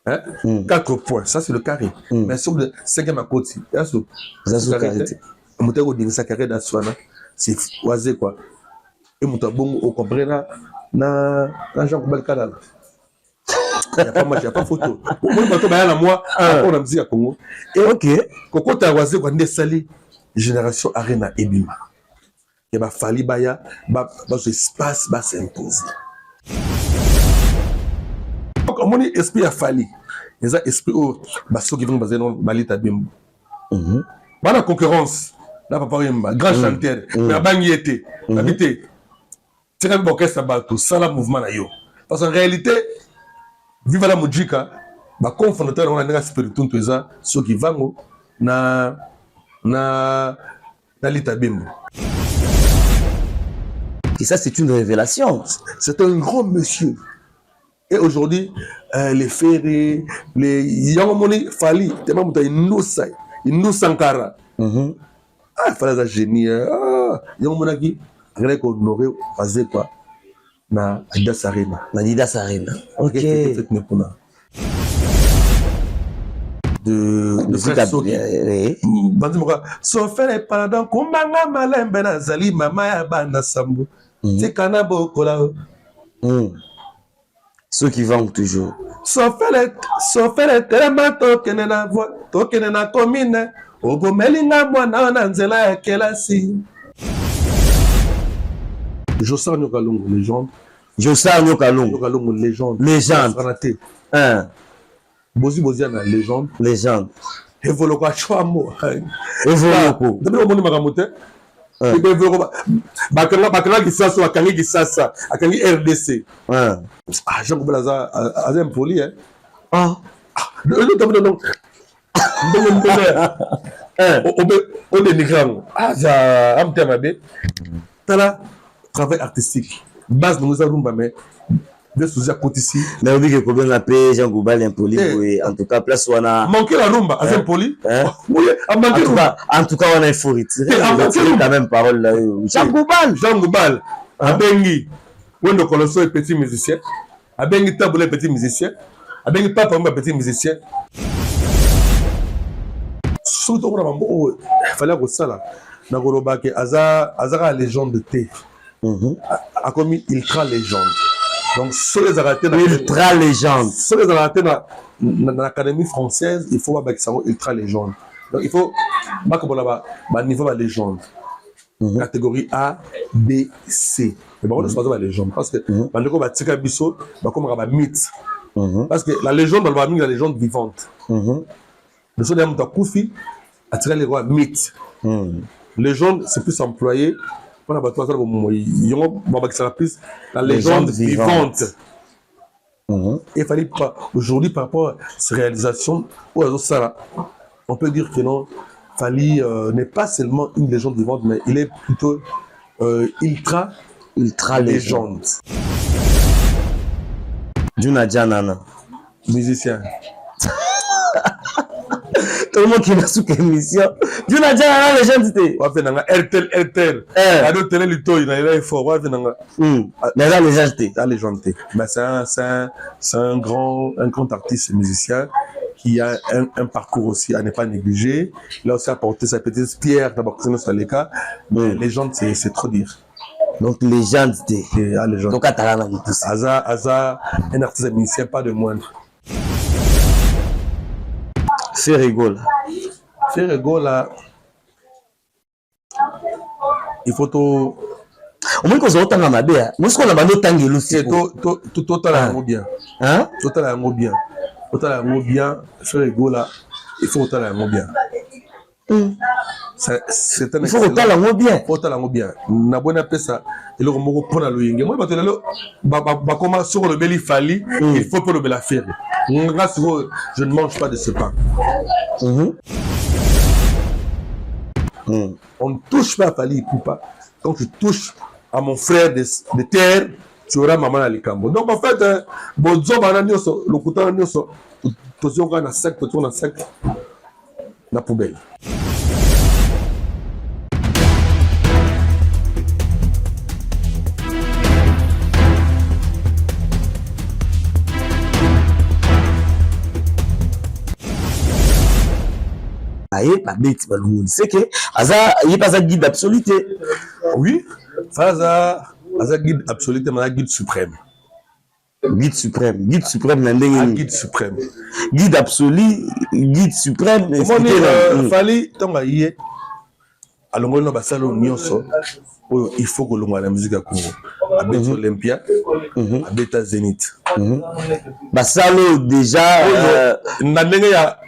Hein? 4 points, ça c'est le carré. Mais sur le 5e à côté, il y a ce carré. Ça carré d'Aswana, c'est oisé quoi. Et mon tabou au comprendre na Jean Koubal Kadal. Il n'y a pas photo. Moi, on a dit à Congo. Et ok, Koko Tawaze, quand on est salé, génération Arena Ebima. Il y a fallu baya, espace va s'imposer. Donc, on est esprit à fallu. Les esprits au ceux qui vont baser dans Balita Bimbo. Dans la concurrence, là, papa, grand chanteur, mais à Bangieté, habité. C'est un orchestre bateau, sans le mouvement là. Parce qu'en réalité, vive la musique, bah confondeur on a un spirituel tout ça, ceux qui vont na Lita Bimbo. Et ça, c'est une révélation. C'est un grand monsieur. Et aujourd'hui, les ferrés, les Yamamoni Fali, tellement il nous Sankara. Ah, il fallait un génie. Ah, Yamamonaki, il qu'on aurait fait quoi? Na Adidas Arena. Na Adidas Arena. Ok. De Soki. Sauf les paradons, Kumbanga Malembe Nazali, Mama Yabana Sambo. C'est Kanabo Kola. Ceux qui vendent toujours. Sauf les tellement tokenena commune. Ogomelinga mwana nanzela kelasi. Jossar Nyokalungu, légende. Jossar Nyokalungu. Nyokalungu, légende. Légende. Bozi Boziana, légende. Légende. Evoloko Chouamo. Evoloko. D'abord, on m'a ramonté. Bakanga Gisasa, Akangi Gisasa, Akangi RDC. Jean Koubalaza, Azem Poli, hein. On dénigre. Ah, Amtamabe. Tala, travail artistique. Base de nous avons mais de sous-à côté ici. Mais on dit que combien la paix, Jean Goubal impoli, en tout cas, place où on a. Manqué la rumba, Azem Poli. Oui, en tout cas, on a un faux retiré. La même parole là. Jean Goubal. Abengi. Wendo Colosso est petit musicien. Abengi Taboulé petit musicien. Abengi Papa petit musicien. Surtout il fallait que ça là. Nagorobake Azara légende de thé. A commis ultra légende. Donc sur les arrêtés ultra légende. Sur les arrêtés dans l'académie française, il faut avoir ça ultra légende. Donc il faut bah niveau de légende. Catégorie A, B, C. Mais bon, on ne pas légende parce que quand on va tirer biso, bah comme on va mythe. Parce que la légende on va la légende vivante. Le son de Koufi a tiré les rois mythes. Légende, c'est plus employé. On a la légende vivante. Il fallait pas aujourd'hui par rapport à ces réalisations, on peut dire que non, Fally n'est pas seulement une légende vivante, mais il est plutôt ultra légende. Juna Janana, musicien. Tout le monde qui m'a sous émission. Juna Janana, légende. RTL. Radio Télé Lito, il est fort. La légende. Mais c'est un grand artiste musicien qui a un parcours aussi à ne pas négliger. Il a aussi apporté sa petite pierre d'abord dans les cas. Mais légende, c'est trop dire. Donc légende. Donc Atalana. Aza, un artiste musicien, pas de moindre. C'est rigolo. Il faut tout. Au moins qu'on se retrouve à ma belle. Moi, ce qu'on a bandé tangué aussi. Tout à bien. Hein? Tout à bien. C'est rigolo. Il faut tout à bien. C'est un il faut autant bien. Autant la bien. Na bonne pesa et le remoko pour la loyenge. Moi batelo ba comment sur le beli Fally, il faut pour le bela faire. Je ne mange pas de ce pain. On ne touche pas à Fally Poupa. Quand tu touches à mon frère de terre, tu auras maman à l'Ikambo. Donc en fait, bon job à le couteau à nioso, tu on a sec, tu on a sec la poubelle. baye babeti balongoli c'est que aza ye pas un guide absolu. Oui, Faza guide absolu, mais guide suprême. Guide suprême guide suprême. Guide absolu, guide suprême. Fali tonga yé alongoli no basalo nyonso il faut que l'on la musique à Congo. Abet Olympia, Abeta Zénith. Basalo déjà nandenga ya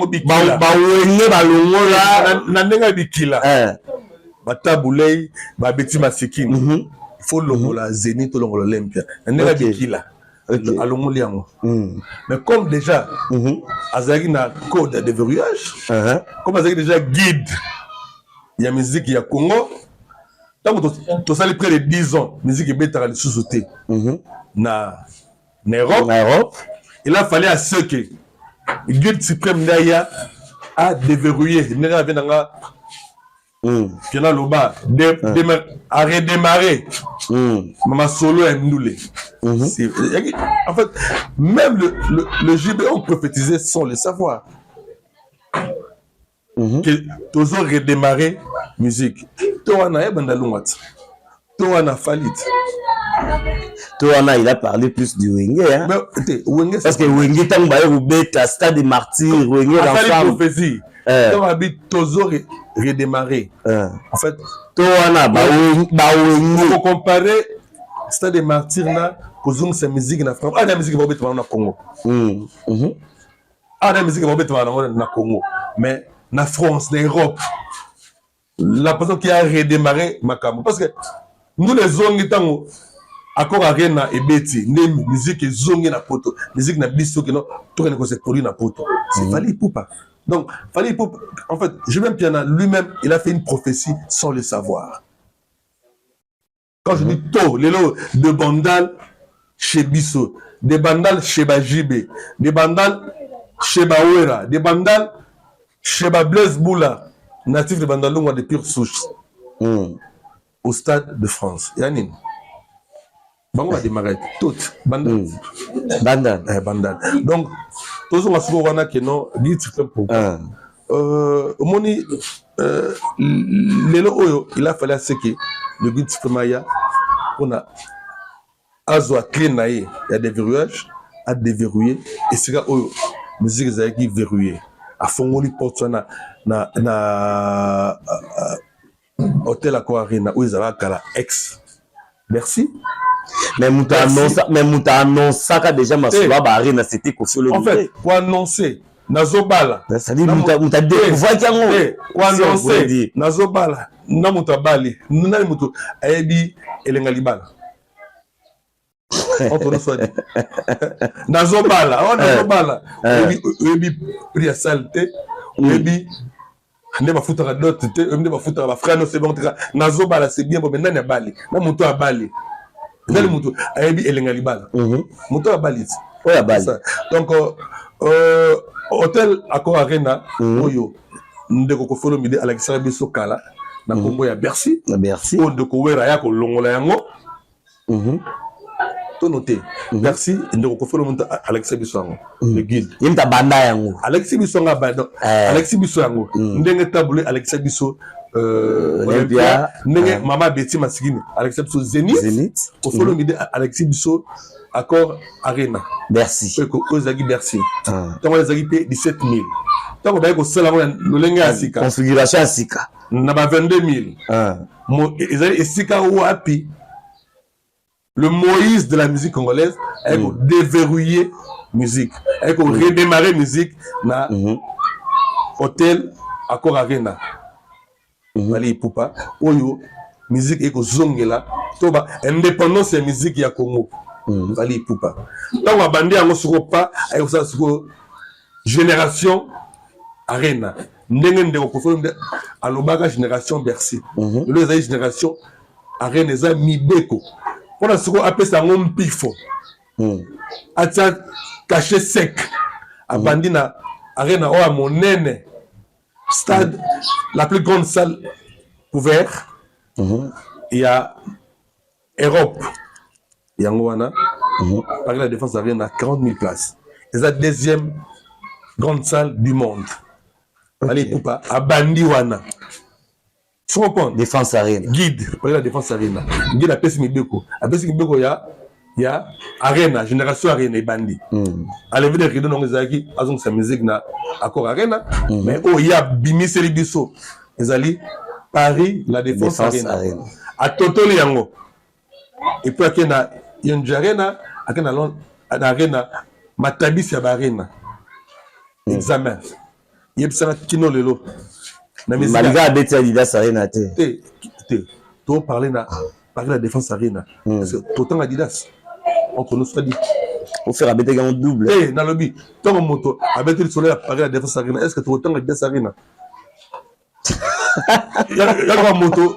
bikila. Bawenge balongola nandenga bikila. Batabulei, babeti masikini. Il faut longola Zénith longola Olympia. Nandenga bikila. Alongoli yango. Mais comme déjà azaki na code de verrouillage, comme azaki déjà guide il y a musique il y a Congo. Tant que tu as près de 10 ans, musique est bête à la sous-sauter. Na Europe, il a fallu à ceux qui guide suprême d'ailleurs à déverrouiller. Il n'y a pas de à redémarrer. Maman solo est nulé. En fait, même le JB ont prophétisé sans le savoir. Que tous ont redémarré musique. Toana Bandalungat. Toana Falit. Toana, il a parlé plus du Wenge. Hein? Parce que Wenge, tant que vous bêtes, stade des martyrs, Wenge, l'enfant. Prophétie. Tozo redémarré. En fait, Toana, il faut comparer stade des martyrs là, que c'est musique na France. Ah, la musique va bêter dans Congo. Ah, la musique va bêter dans Congo. Mais na France, na Europe, la personne qui a redémarré Makambo. Parce que nous les zongi tango, encore Arena et Betty, ne musique zongi na poto, musique na biso qui non, tout rien que c'est produit na poto. C'est Fally Ipupa. Donc, Fally Ipupa, en fait, Julien Piana lui-même, il a fait une prophétie sans le savoir. Quand je dis to, les lots de Bandal chez Bisso, des Bandal chez Bajibé, des Bandal chez Bawera, des Bandal chez Blaise Boula, natif de Bandalungwa de pure souche, au Stade de France. Yanine. Bango a démarré toutes. Bandal. Bandal. Donc, tous on a souvent que non, dit très pour. Moni, il a fallu ce que le guide Maya, on a azoa clé naïe, il y a des verrouillages, à déverrouiller, et c'est là où musique qui verrouillée. À fond, on porte na hôtel Aquarina où ils avaient la ex. Merci. Mais Mouta annonce ça déjà ma soeur Arena c'était Kofi Olomide. En fait, pour annoncer Nazobala. Ça dit Mouta découvert qu'il pour annoncer Nazobala, na Mouta Bali, na Mouta Ayebi Elengalibala. Entre nous soit dit. Nazobala, Nazobala. Ebi pris à saleté, Ebi ne va foutre à d'autres, ne va foutre à frère, c'est bon. Nazobala, c'est bien, mais n'a Bali, na Mouta à Bali. N'a Mouta Ayebi Elengalibala. Mouta à Bali. Oui, à Bali. Donc, hôtel Accor Arena, Oyo, ndeko Kofi Olomide Alexandre Biso Kala, na Congo ya Bercy. Bercy. O de Kowera ya ko longola yango. Noté. Merci. Ndeko Kofi Olomide Alexandre Biso yango. Le guide. Yimta banda yango. Alexis Biso nga banda. Alexis Biso yango. Ndenge tabule Alexandre Biso Olympia. Ndenge Mama Betty Masikini Alexandre Biso Zénith. Kofi Olomide Alexis Biso Accor Arena. Bercy. Ozagi Bercy. Donc les agi payé 17 000. Donc on a eu cela le lenga asika. Configuration asika. Na ba 22 000. Mo ezali esika wapi. Le Moïse de la musique congolaise a déverrouillé musique, a redémarré musique na hôtel Accor Arena. Fally Ipupa, oyo musique eko zongela, toba indépendance de musique ya Congo. Fally Ipupa. Donc on bandi yango soko pa, ayo sa soko génération Arena. Ndenge ndeko Kofi Olomide alobaka génération Bercy. Le ezali génération Arena eza mibeko. On a souvent appelé ça un pifo. Atia caché sec. A Bandina Arena ou à Monene. Stade, la plus grande salle ouverte. Il y a Europe. Il y a Ngouana. Par la défense Arena, 40 000 places. C'est la deuxième grande salle du monde. Allez, Poupa, à Bandi Wana. Tu comprends? Défense Arena. Guide, pour la Défense Arena. Guide à Pessi Mibeko. À Pessi Mibeko, il y a Arena, Génération Arena et Bandi. À l'éveil des rideaux, on a dit, à sa musique, na accord Arena. Mais oh, il y a Bimi Seribiso. Ils allaient Paris, la Défense Arena. À Toto Liango. Et puis, il y a une Arena, il y a une Arena, Matabis, il y a Arena. Examen. Il y a un kino lelo. Malgré Abeti Adidas Arena. Tu parler de la Défense Arena. Parce que tout le temps Adidas. Entre nous, soit dit. Pour faire Abeti un double. Dans le lobby. Tant que moto, Abeti le soleil à Paris, la Défense Arena. Est-ce que tu as autant Adidas Arena? Il y a un moto.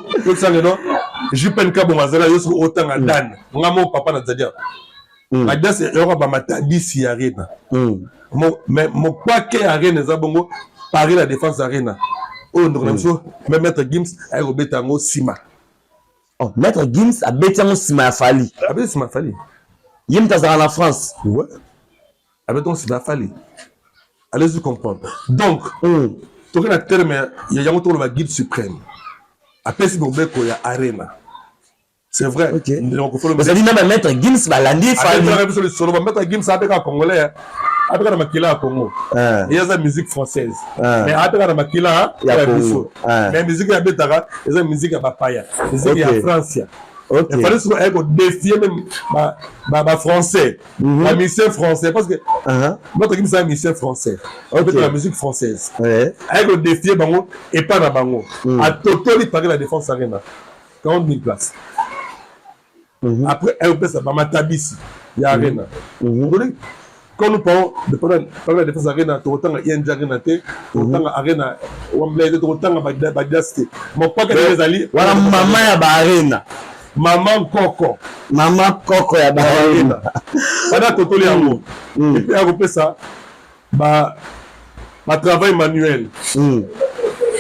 Je peux pas bon, il y a autant à Dan. Mon papa n'a pas dit. Adidas, il y aura ma Matabis Arena. Mais mon paquet Arena, c'est bon. Paris, la Défense Arena. Oh, donc, même Maître Gims a eu un Sima. Oh, Maître Gims a bêté un Sima Fali. A bêté Sima Fali. Yim Tazara en France. Ouais. A bêté un Sima Fali. Allez-y comprendre. Donc, tu as un terme, il y a un guide suprême. Après, si vous voulez qu'il y a Arena. C'est vrai. Ok. Vous avez dit même Maître Gims, Balandi Fali. Maître Gims, avec un Congolais. Après, on a maquillé à Congo. Il y a la musique française. Mais après, on a maquillé à Congo. Mais la musique à Betara, il y a la musique à Papaya. La musique à France. Il fallait défier même les Français. La mission française. Parce que notre équipe, c'est la mission française. La musique française. Elle défier Bango et pas dans Bango. À Toto, il paraît la Défense Arena. 40 000 places. Après, elle peut ça. Matabis. Il y a Arena. Quand nous parlons de la Défense Arena, autant il y a une Arena, autant Arena, autant Bagdad. Mon papa est allé. Voilà maman ya Arena. Maman Coco. Maman Coco ya Arena. Pendant Toto Liango. Et puis après ça, ma travail manuel. Il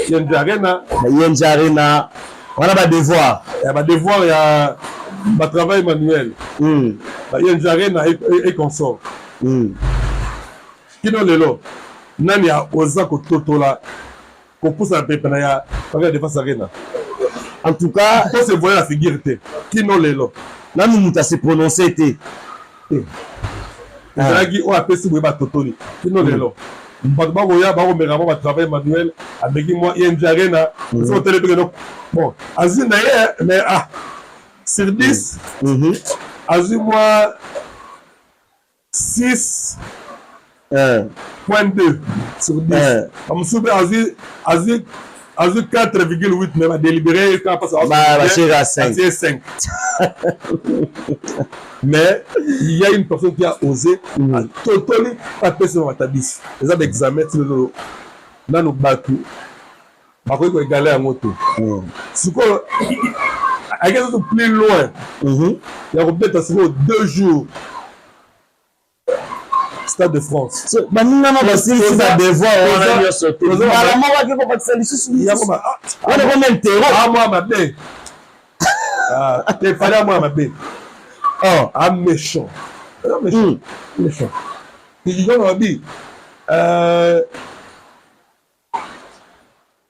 y a une Arena. Il y a une Arena. Voilà ma devoir. Il y a ma devoir, il y a ma travail manuel. Il y a une Arena et consort. Kino lelo nani ya oza ko totola ko poussa pepe na ya la Défense Arena. En tout cas, on se voit la figure te kino lelo nani muta se prononcer te Dragi o apesi bo ba totoli kino lelo bato ba ko ya ba ko mera ba travail manuel avec moi ING Arena so télé pe bon azin na ye mais sur 10 azin moi 6.2 sur 10. Comme souvent, Azir 4,8, mais va délibérer quand passe à 5. Mais il y a une personne qui a osé à totalement taper sur Matabis. Les autres examens, dans nos bateaux, il faut égaler à moto. Ce qu'on a plus loin, il y a peut-être 2 jours. Stade de France. Non, parce que c'est un devoir. Méchant.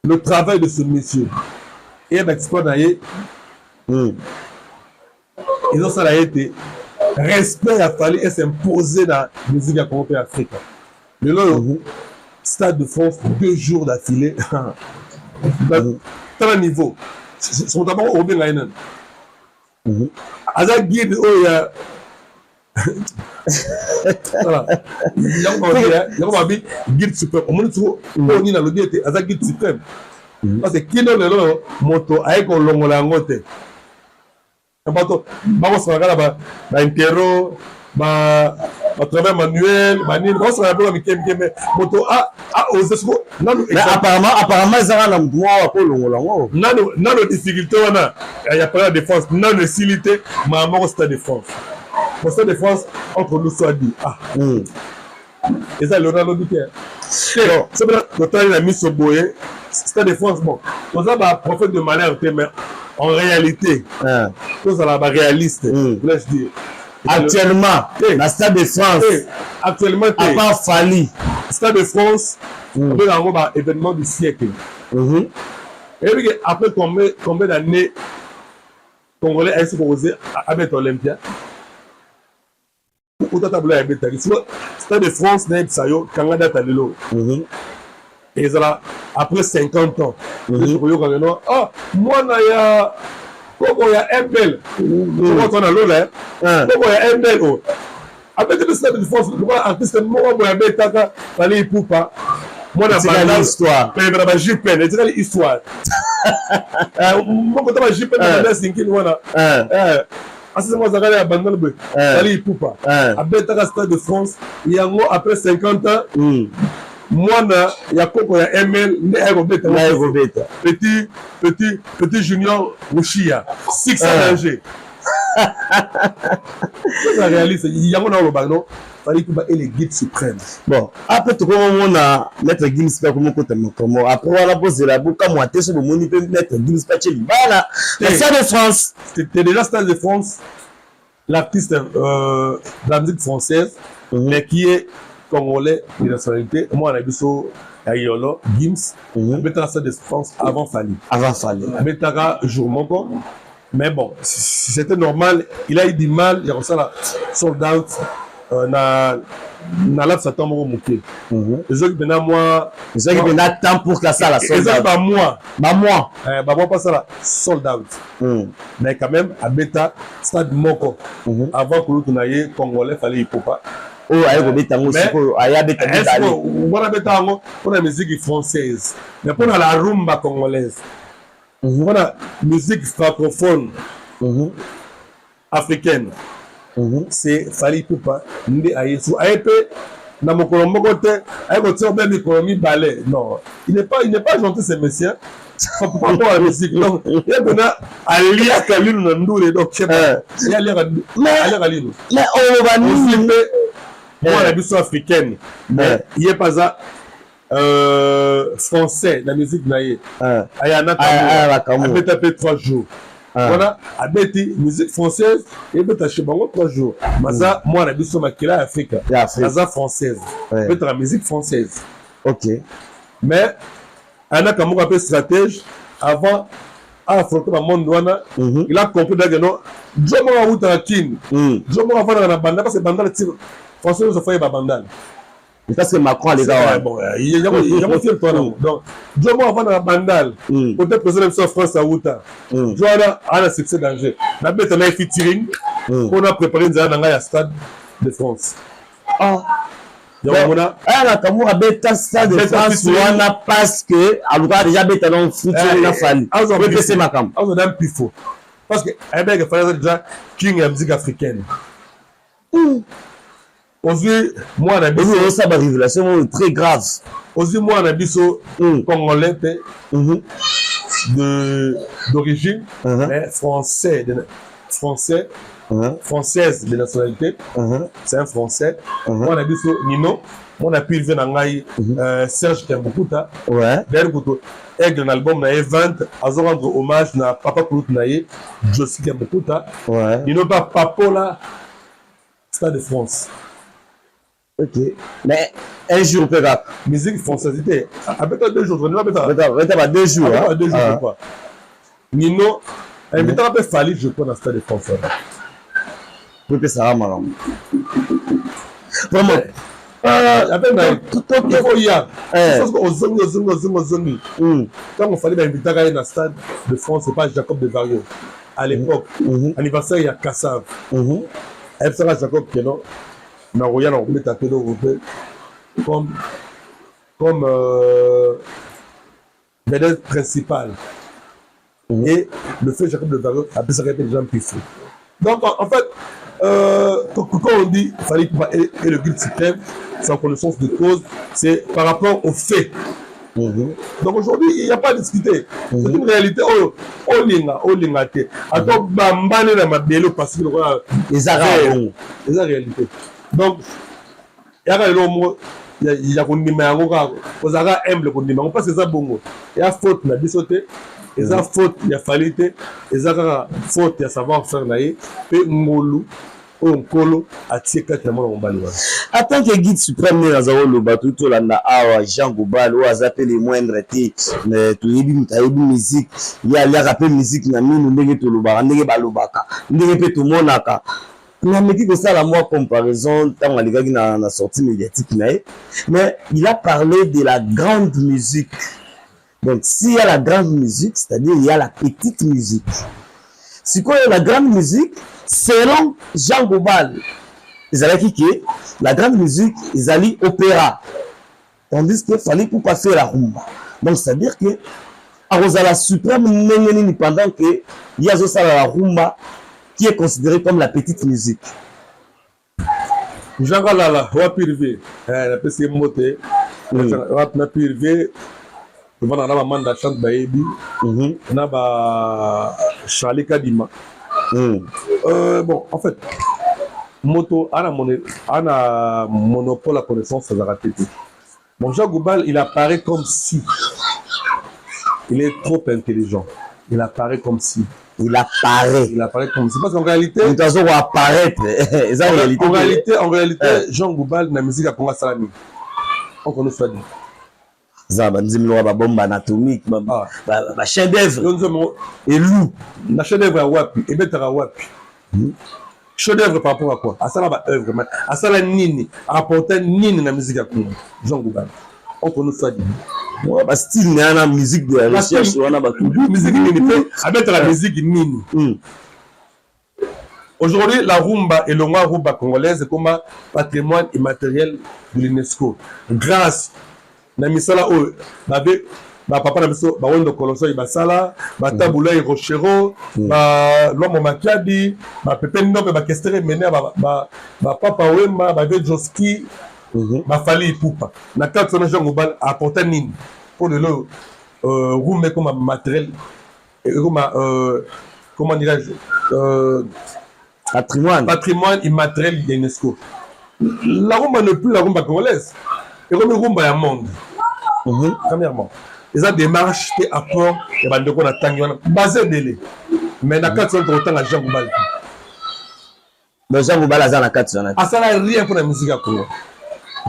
Le travail de ce monsieur. Et ils ont ça été. Respect a fallu s'imposer dans la musique à Congo et Afrique. Le Stade de France, 2 jours d'affilée. Dans le niveau. C'est d'abord au bien là. Azak guide, oh ya. Voilà. Il y a un guide suprême. On me dit, on y a le guide, Azak guide suprême. Parce que qui n'a le moto avec un long langote. Bato se regarde interro travail manuel se regarde moto osé mais apparemment ils ont un droit pour le difficulté il y a pas la défense non le facilité mais au Stade de France au Stade de France entre nous soit dit et ça le Ronaldo dit c'est le temps il a mis ce boyer Stade de France bon on a prophète de malheur mais en réalité, tous à la réaliste, laisse dire. Actuellement, la Stade de France, actuellement, à part Fali, Stade de France, un événement du siècle. Et puis après combien d'années Congolais a été posé à mettre Olympia? Ou t'as tableau à mettre Stade de France, Sayo, Canada, Talilo. Et ça après 50 ans. Ah, moi, il y a. Comment il y a un bel. Comment on a l'eau là? Comment il y a un bel. Après le Stade de France, le artiste, moi, il y a un bel tata, fallait y poupa. Moi, on a l'histoire. Mais il y a une JPN, il y a une histoire. Moi, quand on a JPN, il y a c'est moi, ça a bandal bleu. Fallait y poupa. Après le Stade de France, il y a après 50 ans. Moi, il y a quoi? Il y a ML, petit junior Mouchia, 600 AG. C'est réaliste. Il y a un ballon. Il fallait les guides suprêmes. Bon, après tout, on a mettre Gims pas comment après on a posé la boucle comme moi, t'es sur le monde, il peut mettre Gims pas chez lui. Voilà, le Stade de France. C'était déjà Stade de France, l'artiste de la musique française, mais qui est congolais de nationalité. Moi, on a vu ça à Yolo, Gims, mettra ça de France avant Fali. Avant Fali. Mettra jour mon. Mais bon, c'était normal. Il a eu du mal, il y a ça là, sold out. Na la Satan mo moké. Les autres maintenant moi, les autres maintenant temps pour que ça la sold out. Bah moi. Bah moi pas ça là, sold out. Mais quand même à Beta Stade Moko. Avant que l'autre n'aille congolais fallait y pas. Oh, aïe, Beta Moko, aïe, Beta Moko. On a Beta Moko pour la musique française. Mais pour la rumba congolaise. On a musique francophone africaine. C'est Fally Ipupa. Ndé aïe sou aïe pe na mokolo moko te aïe ko tio ben économie balai. Non, il n'est pas gentil ce monsieur. Pourquoi pas la musique? Non, il y a bena alia kalinu na ndure donc je sais pas. Il y a l'air kalinu. Mais on va nous moi la musique africaine. Mais il y a pas ça français la musique naïe. Aïe anaka. On peut taper 3 jours. Voilà, à Betty, musique française, et peut chez Bango 3 jours. Maza, moi, on a vu sur ma Kila Afrique. Maza française. Peut la musique française. Ok. Mais, on a comme on appelle stratège, avant, à affronter le monde douane, il a compris que non, Jomo a route à King. Jomo a fait un bandal, parce que bandal, français, nous a fait un bandal. Parce que Macron a les gars. Bon, il y a un film toi là. Donc, Jomo a fait un bandal. Peut-être président de France à Outa. Joana a un succès danger. La bête a fait featuring. On a préparé une à Stade de France. Ah. Ah, comme on bête Stade de France, on a parce que à l'ouest déjà bête dans featuring la famille. On peut passer ma cam. On a un pifo. Parce que Ebeg a fait déjà King la musique africaine. Aujourd'hui, moi, on a vu ça, une révélation très grave. Aujourd'hui, moi, on a vu congolais d'origine, mais française de nationalité. C'est un français. Moi, on a vu Nino. Moi, on a pu élever dans Serge Kembukuta. D'ailleurs, avec un album, on a 20 à rendre hommage à Papa Koulout Naye, Josie Kembukuta. Nino, Papola, Stade de France. Ok. Mais un jour, peut-être. Musique française, c'était. Avec 2 jours, on va mettre 2 jours. 2 jours, je crois. Nino, elle m'a fait Fally, je crois, dans le Stade de France. Pour que ça va mal. Vraiment. Quand on fallait inviter à dans le Stade de France, c'est pas Jacob de Vario. À l'époque, anniversaire, il y a Kassav. Elle sera Jacob Kenon. Mais on a oublié taper comme vedette principale. Et le fait Jacob de Vario a pu s'arrêter les gens plus fous. Donc en fait, quand on dit qu'il fallait et le guide suprême, sans connaissance de cause, c'est par rapport aux faits. Donc aujourd'hui, il n'y a pas à discuter. C'est une réalité. Attends, bambane dans ma bélo parce que les Arabes. C'est la réalité. Donc, il y a un homme, il y a un numéro, il y a un numéro, parce que c'est ça bon. Il y a faute, il y a bisoté, il y a faute, il y a falité, il y a faute, il y a savoir faire naïe, et ngolu, oyo nkolo atie kati na mwana mobali wana. En tant que guide suprême ne naza koloba tolanda awa Jean Gobal oyo aza mpe le moindre te toyebi moto ayebi musique ye aliaka mpe musique na minu ndenge tolobaka ndenge balobaka ndenge mpe tomonaka nameki kosala mwa comparaison ntango alikaki na sortie médiatique na ye mais il a parlé de la grande musique. Donc s'il y a la grande musique, c'est-à-dire il y a la petite musique. Si quoi la grande musique, selon Jean Gobal, ils allaient kicker la grande musique, ils allaient opéra. Tandis qu'il fallait pour pas faire la rumba. Donc c'est-à-dire que à la suprême pendant que il y a la rumba qui est considérée comme la petite musique. Jean Galala, Wapirvé, la PC Moté, Wapirvé, on a maman chante baby, on a Charlie Kadima. Bon, en fait, moto a un monopole à connaissance de la répétition. Bon, Jean Gobal, il apparaît comme si il est trop intelligent. Il apparaît comme si. Il apparaît comme si. Parce qu'en réalité. De toute façon, on va apparaître. En réalité, Jean Gobal, la musique a Conga Salami. On connaît ça. Ça va dire que bombe anatomique, ma chef d'œuvre. Et loup. La chef d'œuvre à Wapi. Et Betara Wapi. Chef d'œuvre par rapport à quoi? À ça, la œuvre. À ça, la nini. À apporter nini la musique à Conga. Jean Gobal. On connaît ça. Ouais, style n'est la musique de la recherche. Musique nini. À mettre la musique nini. Aujourd'hui, la rumba et le rumba congolaise est comme un patrimoine immatériel de l'UNESCO. Grâce na misala o ba papa na biso ba wondo koloso ibasala ba tabula e rochero ba lomo makiadi ba pepe ndobe ba kestere mene ba papa wemba ba vejoski ba fali pupa na kati na Jean Gobal apporter nini pour le rumba comme matériel comme comment dirais-je patrimoine immatériel de l'UNESCO. La rumba n'est plus la rumba congolaise. Et comme le rumba est monde. Premièrement, les démarches et apports et bandeko na tangi wana basé délai. Mais na quatre ans autant à Jean Gobal. Mais Jean Gobal a na quatre ans. Ah ça n'a rien pour la musique à Congo.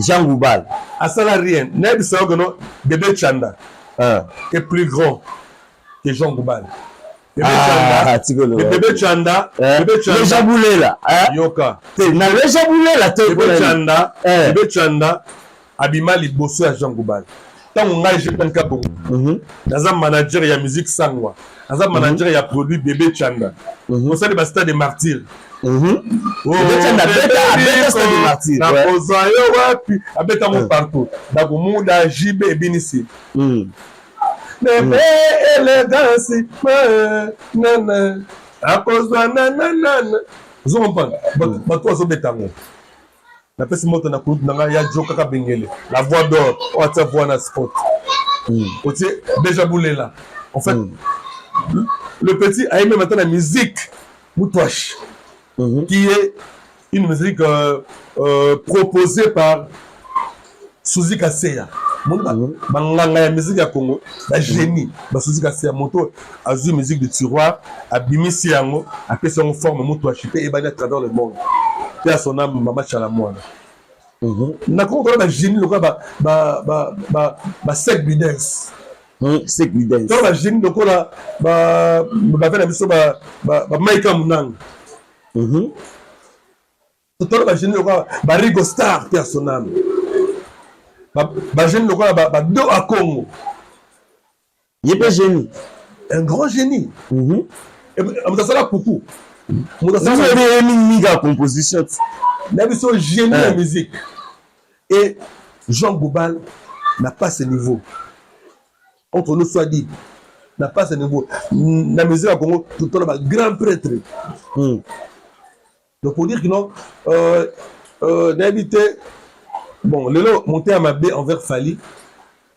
Jean Gobal. Ah ça n'a rien. N'est ça que non Bébé Chanda. Est plus grand que Jean Gobal. Bébé Chanda. Le jaboulé là. Yoka. Na le jaboulé là. Bébé Chanda. Abima liboso à Jean Gobal. Tant on a j'ai un cabon. Dans un manager il y a musique sangwa. Dans un manager il y a produit Bébé Chanda. On sait les bastards des martyrs. Bébé Chanda bête des martyrs. Na poza yo wapi abeta mon partout. Na bomuda JB binisi. Bébé élégance nana. A poza nana. Vous comprenez? Bah toi so betango. La personne monte na coupe na ya joka ka bengele la voix d'or on a voix na spot aussi déjà boulé là en fait le petit a aimé maintenant la musique Moutouache qui est une musique proposée par Suzy Kaseya banganga ya musique ya Congo la génie ba Suzy Kaseya moto azui musique de tiroir abimisi yango apesa en forme Moutouache et bana à travers le monde. À son âme Mama Chalamoine. Na comprendre ba génie le quoi ba sec bidens. Sec bidens. Donc ba génie donc là ba faire la mission ba Maïka Munang. Tout ba génie le quoi ba Rigo Star à son âme. Ba génie le quoi ba Do à Congo. Il est pas génie. Un grand génie. Et on ça là coucou. Vous avez mis la composition. Nous avons génie la musique. Et Jean Gobal n'a pas ce niveau. Entre nous soit dit, n'a pas ce niveau. La musique à Congo, tout le temps, grand prêtre. Donc pour dire que non, d'inviter, bon, le lot monté à ma baie envers Fali,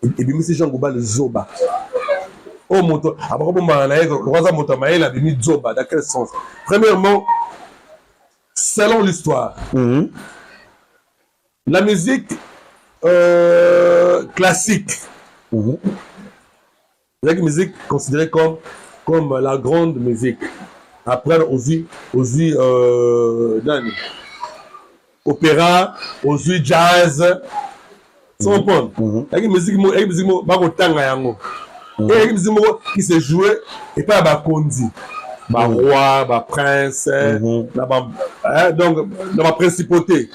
et bien c'est Jean Gobal Zoba. Oh, moto, après, bon, il a mis Zoba, dans quel sens? Premièrement, selon l'histoire, la musique classique, la musique considérée comme la grande musique, après ozwi nani opéra ozwi jazz so comprendre yaki musique mo bakotanga yango yaki musique moko qui se jouait et pas bakonzi baroi baprince donc na baprincipauté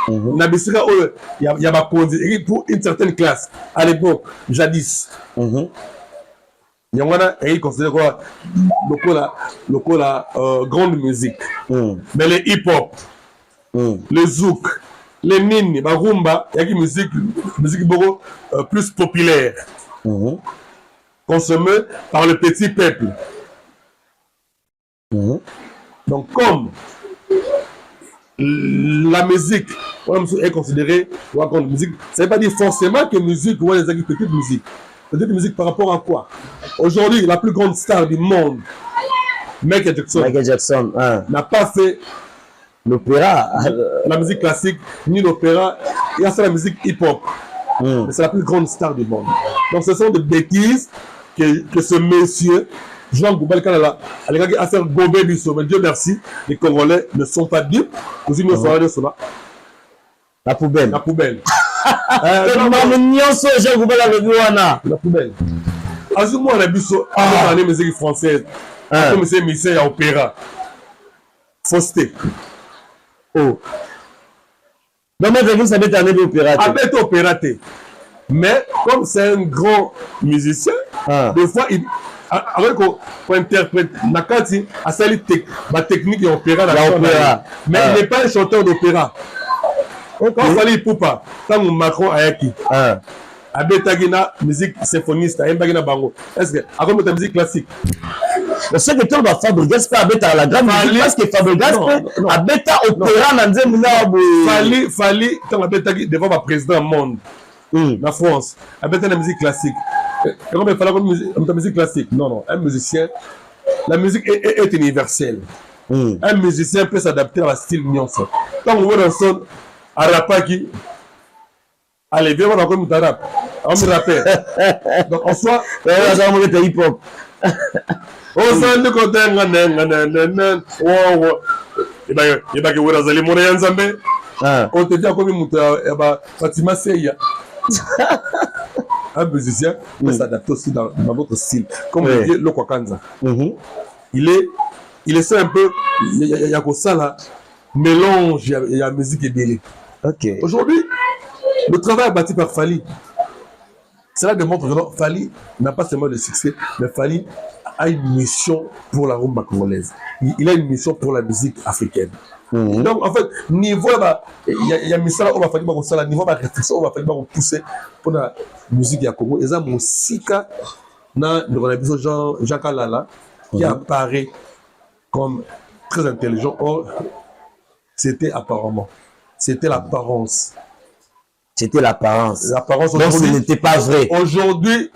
na bisika oyo ya bakonzi pour une certaine classe à l'époque jadis yango wana est considéré quoi lokola grande musique mais le hip-hop le zouk les nini barumba yaki musique beaucoup plus populaire consommée par le petit peuple donc comme la musique est considérée comme musique, ça ne veut pas dire forcément que musique ou les petites musiques. Petite musique par rapport à quoi? Aujourd'hui, la plus grande star du monde, Michael Jackson n'a pas fait l'opéra, la musique classique, ni l'opéra, il a fait la musique hip-hop. Mais c'est la plus grande star du monde. Donc ce sont des bêtises que ce monsieur Jean Goubal Kanala a fait gober du sommet. Dieu merci, les Congolais ne sont pas dupes. Vous imaginez cela. La poubelle. La poubelle. La poubelle. Azumou on a vu ça dans les musiques françaises. Comme c'est musicien à opéra. Fausseté. Oh. Non mais vous savez t'en es opératé. Avec opératé. Mais comme c'est un grand musicien, des fois il avec qu'on interprète Nakati a sali ma technique et opéra mais il n'est pas un chanteur d'opéra. Quand Fally Ipupa quand Macron ayaki abetagina musique symphoniste ayembagina bango est-ce que avant ta musique classique c'est que tout va Fabregas pas abeta la grande musique parce que Fabregas abeta opéra na nzemuna Fally quand abetagi devant le président monde la France abeta la musique classique. Comment il fallait comme musique classique? Non, un musicien, la musique est universelle. Un musicien peut s'adapter à la style nuance. Quand on voit un son arapaki, allez, viens voir encore un rap. On me rappelle. Donc en soi, on va hip-hop. On s'en est content. Il va que vous allez mourir ensemble. On te dit comme une Fatima Seya. Un musicien peut s'adapter aussi dans votre style. Comme le dit Loko Kanza. Il est ça un peu, il y a comme ça là, mélange, il y a musique et délai. Aujourd'hui, le travail bâti par Fally, cela démontre que Fally n'a pas seulement de succès, mais Fally a une mission pour la rumba congolaise. Il a une mission pour la musique africaine. Donc en fait, niveau il y a mis ça, on va falloir ça, niveau de réflexion, on va falloir pousser pour la musique du Congo. Et ça, mon sika, dans le Jean Kalala, qui apparaît comme très intelligent. Or, c'était apparemment, c'était l'apparence. C'était l'apparence. L'apparence. Donc ce n'était pas vrai. Aujourd'hui,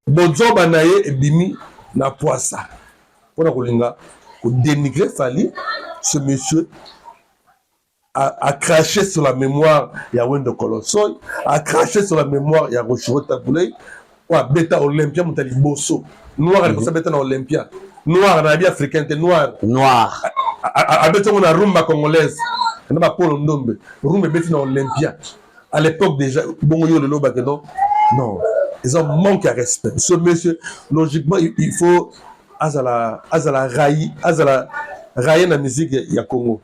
Bodzo Banaye et Bimi na poissa. Pour dénigrer Fally, ce monsieur a craché sur la mémoire Yawendo Kolossoy, a craché sur la mémoire Yaroshiro Taboulay, ou à Beta Olympia Moutali Bosso, noir à l'époque Beta Olympia, noir à la vie africaine, noir. Noir. À Beta on a rumba congolaise, on n'a pas Paul Ndombe, rumba Beta Olympia. À l'époque déjà, bon yo le loba que non, ils ont manqué à respect. Ce monsieur, logiquement, il faut azala rayi la musique ya Congo.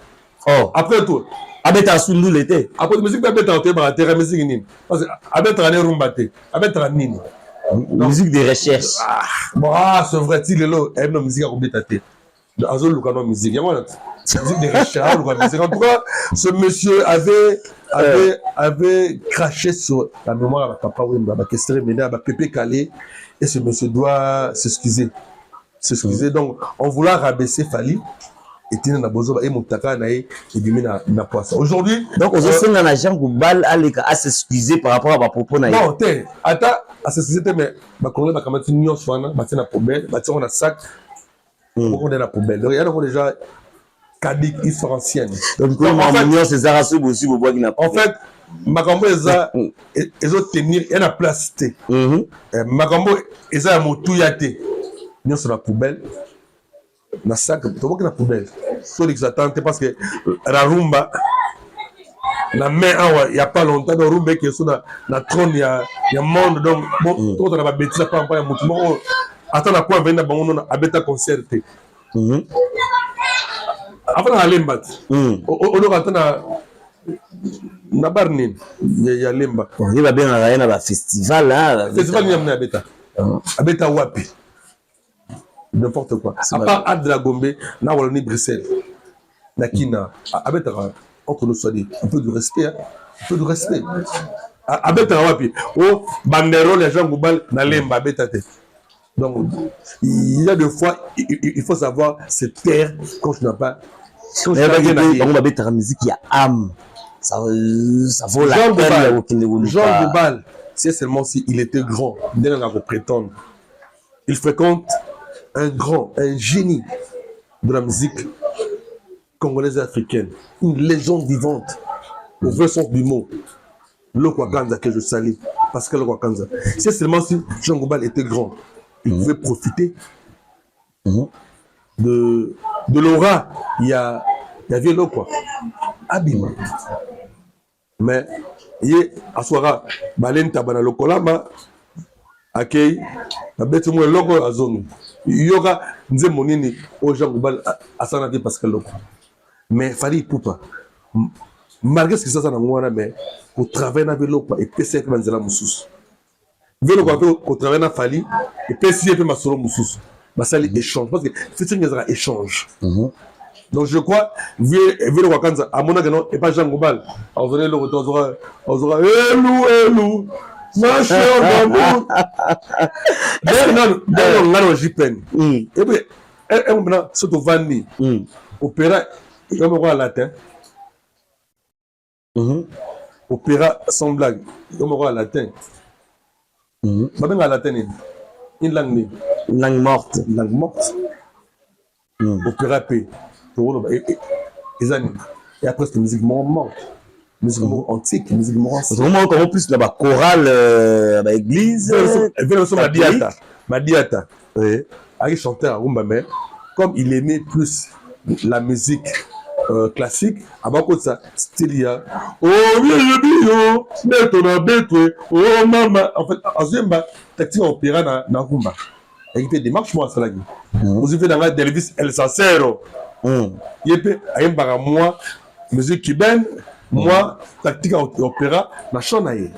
Oh, après tout abeta sundu l'été. Après musique abeta te ba terre musique nini. Parce que abeta ne rumba te, abeta nini. Musique de recherche. C'est vrai il est là, aime la musique abeta te. Azol lukano musique. Musique de recherche, en tout cas, ce monsieur avait craché sur la mémoire de papa Wemba, Kestere Mena, Pépé Calé, et ce monsieur doit s'excuser. Donc on voulait rabaisser Fally et Tina Nabozo et Moutaka Nae et Bimi na poisson. Aujourd'hui, donc aux autres on a Jean Goubal à s'excuser par rapport à ma propos naïf. Non, attends, à s'excuser mais ma collègue va mettre une soana, bâtir la poubelle, bâtir on a sac, on est la poubelle. Donc il y a déjà Kadik, ils sont anciennes. Donc en c'est Zarasu aussi au bois qui n'a pas. En fait, Makambo ils ont tenir, il y a la place. Makambo ils ont motouyate. nous sur la poubelle, na sac, tu vois que la poubelle. Tout l'exattente parce que la rumba, la main, il n'y a pas longtemps, la rumba qui est sur la trône, il y a monde, donc, bon, tout on a bêtise, pas un mouvement. Attends, la quoi venir on a bêta concerté. Avant la lemba, on a na barnin, il y a lemba. Il va bien aller dans un festival là. Festival, il y a un bêta. Abeta wapi. N'importe quoi. À part Adra Gombe, na Wallonie Bruxelles, na Kina, Abeta, entre nous soit dit, un peu de respect, un peu de respect. Abeta wapi. Oh, Bandero, les gens Goubal, na lemba, Abeta te. Donc, il y a des fois, il faut savoir se taire quand tu n'as pas. On va mettre la musique qui a âme. Ça vaut la peine. Jean Goubal, c'est seulement s'il était grand, dès qu'on a prétendre. Il fréquente un génie de la musique congolaise et africaine, une légende vivante, au vrai sens du mot. Le Kwakanza que je salue, Pascal Kwakanza. C'est seulement si Jean Goubal était grand, il pouvait profiter de l'aura. Il y avait l'eau, quoi. Abima. Mais, il y a Aswara, Balen Tabana Lokolama, Akei, Nabetu Moué Logo Azonu. Il y aura Nze Monini au Jean Goubal à Sanati Pascal Loko. Mais Fali Poupa, malgré ce que ça s'en a mais pour travailler avec l'eau, et puis c'est que Manzela Moussous. Vélo qu'on travaille dans Fali, et puis si il y a Masolo Moussous, ça échange. Parce que c'est une échange. Donc je crois, Vélo Wakanza, à mon avis, et pas Jean Goubal, on va le retour, on aura Elou. Ma chère d'amour. D'ailleurs, on a JPN. Et puis, on a surtout Vanni. Opéra, on a latin. Opéra sans blague, on a latin. Ma bien à latin, une langue. Une langue morte. Une langue morte. Opéra P. Et après, c'est musique morte. Musique antique, musique ancienne. Vraiment, encore plus là-bas, chorale, église. Madiata. Oui. Il chantait à Rumba, mais comme il aimait plus la musique classique, avant que ça, style, il y a oh, bio, oh, maman. En fait, en Zimba, tactique opéra dans Rumba. Il fait des marches, moi, ça l'a dit. Vous avez dans Delvis El Sacero. Il fait un moi, musique cubaine. Moi, tactique opéra, ma chanaille.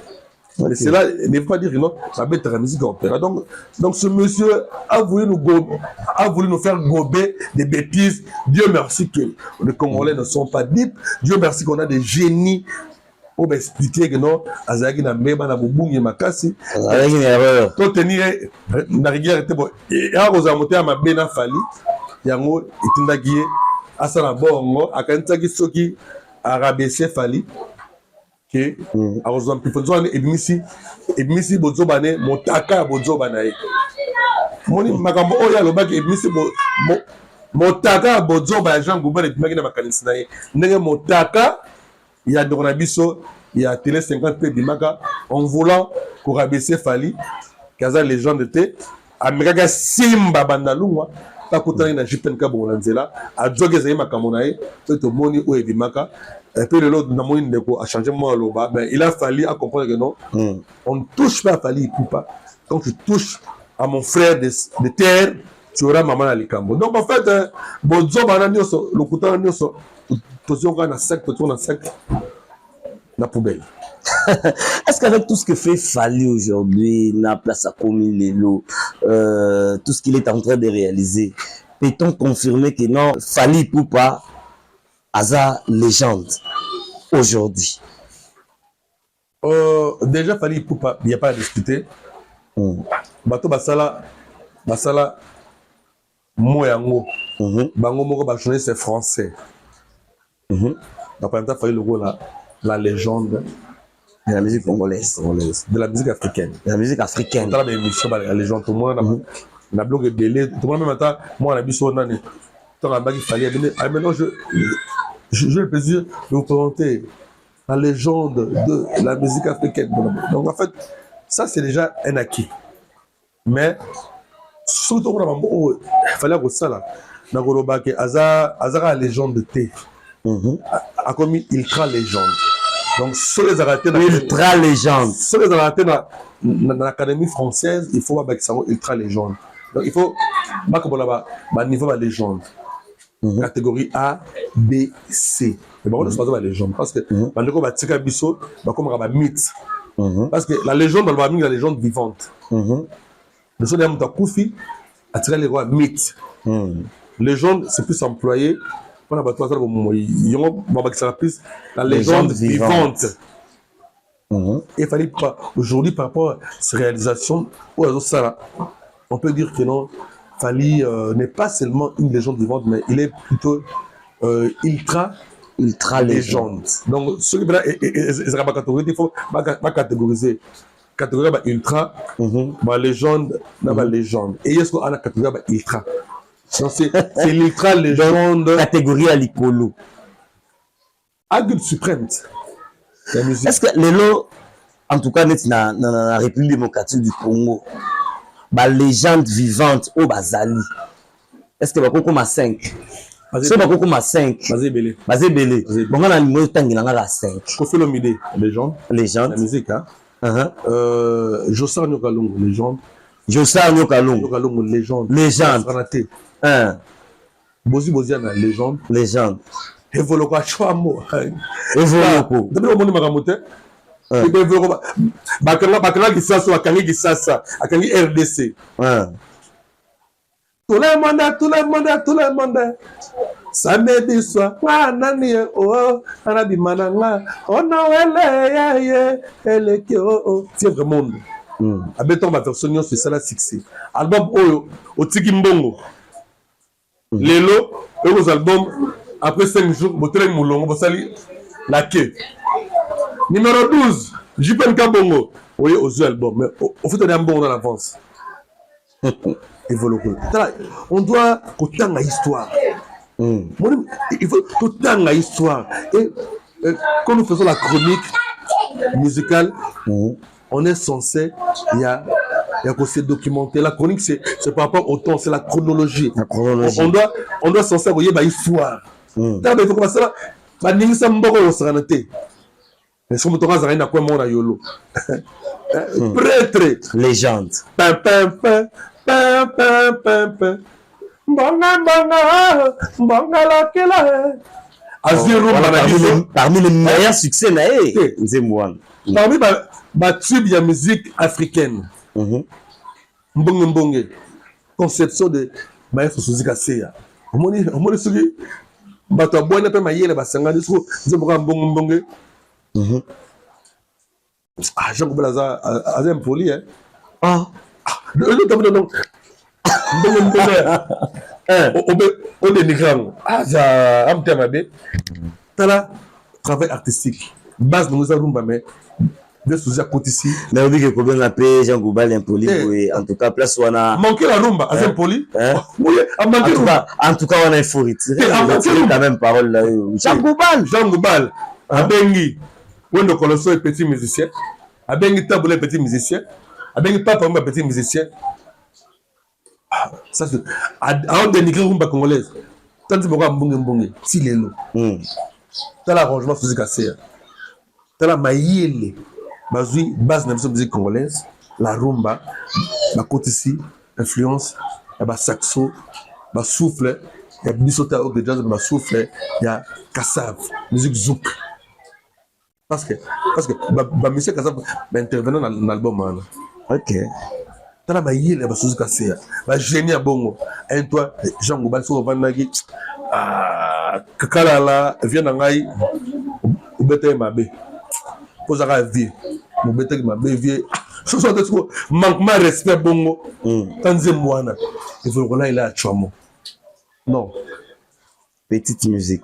Et cela ne veut pas dire que non, ça va être la musique opéra. Donc ce monsieur a voulu nous faire gober des bêtises. Dieu merci que les Congolais ne sont pas dupes. Dieu merci qu'on a des génies pour m'expliquer que non, Azaki n'a même pas de makasi. Avec une erreur. Tout tenir, la rigueur était bon. Et à vous amonter à ma bena fali, yango, itindagiye, asana bongo, akantaki soki, arabesie fali que arozwa mpifonzo ebimisi bozobane motaka bozobana ye moni makambo oyo alobaki ebimisi motaka bozoba ya Jean Goubal ebimaki na makanisi na ye ndenge motaka ya ndeko na biso ya télé 50 mpe ebimaka en voulant korabesie fali kaza légende te amekaka simba bandalungwa takutani na JPN kabongo na nzela adjoke ezali makambo na ye pe tomoni oyo ebimaka et puis l'autre namoni ndeko a changé moi loba ben il a fallu à comprendre que non on ne touche pas à Fali Ipupa. Quand tu touches à mon frère de terre tu auras maman à likambo. Donc en fait bozo banani so lokuta ni so tozonga na sac na poubelle. Est-ce qu'avec tout ce que fait Fali aujourd'hui, na place à Komi Lelo, tout ce qu'il est en train de réaliser, peut-on confirmer que non, Fali Ipupa Aza légende aujourd'hui? Déjà Fali Ipupa, il n'y a pas à discuter. Bato basala moyango. Bango moko ba journaliste français. Donc par exemple Fali Logo la légende de la musique congolaise, de la musique africaine. De la musique africaine. Dans la émission la légende tout le monde na blog belé tout le monde même temps moi on a biso nani. Tant à bagi Fali ah maintenant j'ai le plaisir de vous présenter la légende de la musique africaine. Donc en fait, ça c'est déjà un acquis. Mais surtout on a mambo fallait que ça là na koloba ke azaka légende T a comme ultra légende donc sur les arrêtés ultra légende sur les arrêtés dans l'académie française il faut avoir ça ultra légende donc il faut ba ko ba niveau ba légende catégorie A B C mais bon c'est pas la légende parce que bandeko ba tika biso ba comme ba mythe parce que la légende dans la légende vivante le son de Koufi a tiré les rois mythes. Légende, c'est plus employé. On a battu la légende vivante. Il fallait pas aujourd'hui par rapport à ces réalisations, on peut dire que non, Fally n'est pas seulement une légende vivante, mais il est plutôt ultra légende. Donc ceux qui il faut pas catégoriser. Catégorie ultra, ma légende, ma légende. Et est-ce qu'on a la catégorie ultra? Donc c'est l'ultra légende. Catégorie à l'icolo. Adulte suprême. Est-ce que les lots, en tout cas, dans la République démocratique du Congo, ma légende vivante au Bazali, est-ce que Bakoko ma 5? C'est Bakoko ma 5. Bazé Belé. Bazé Belé. Bon, on a le mot Tanguilanga la 5. Kofi Olomide, légende. Légende. La musique, hein. Jossar Nyokalungu, légende. Jossar Nyokalungu, légende. Légende. Bozi Boziana, légende. Légende. Evoloko Chouamo. Evoloko. Depuis le monde Magamote. Bakanga Gisasa, Bakangi Gisasa, Akangi RDC. Tout le monde. Samedi soir, nani oh, anabi mananga, on a c'est vraiment. Abeton ma version c'est ça la succès. Album Oyo, Otiki Mbongo. Lelo, aux albums, après 5 jours, Boteleng Moulongo, Bosali, la queue. Numéro 12, Jupen Kabongo. Oui, aux albums, mais au fait, on est un bon dans l'avance. On doit autant à histoire. Il faut tout le temps l'histoire. Et quand nous faisons la chronique musicale, on est censé, il y a se documenter. La chronique, c'est par rapport au temps, c'est la chronologie. On doit censé envoyer l'histoire. Il faut commencer là. Mais si on me à quoi mon ayolo. Prêtre. Légende. Parmi les meilleurs succès, parmi les tubes de musique africaine, Mbonge, conception de Maître Suzy Kasseya. On m'a dit bato abwana pe mayele basanga disko nzemboka Mbonge. Ah, Jean Goubelaza azem poli hein. Le tam non. On dénigre. Ça am tamabe. Tala travail artistique. Base de nous rumba mais de Suzy Kotisi. Mais on dit que combien la paix Jean Goubal impoli en tout cas place wana manquer la rumba azem poli. Oui, en tout cas on a euphorie. C'est la même parole là. Jean Goubal. Abengi. Wendo Colosso est petit musicien. Abengi Taboulé petit musicien. Abengi Papa Mba petit musicien. Ça c'est à dénigrer rumba congolaise. Tant que Mbonge si lelo. T'as l'arrangement Suzy Kasseya. T'as la maïele. Bazui base de la musique congolaise, la rumba, la côte ici, influence, il y a saxo, il y a souffle, il y a bisota au jazz, il y a souffle, il y a kassav, musique zouk. Parce que la musique kassav va intervenir dans l'album. Ok. T'as la maïele, il y a Suzy Kasseya, va génie à bongo. Et toi, Jean Goubal, sur le Vanagi, Kakalala, vient d'Angaï, ou bête mabe. Pose à vie. Mon bête ma bévier. Ce soit de manquement respect bongo. Tanzé moana. Il faut qu'on aille là à Chouamo. Non. Petite musique.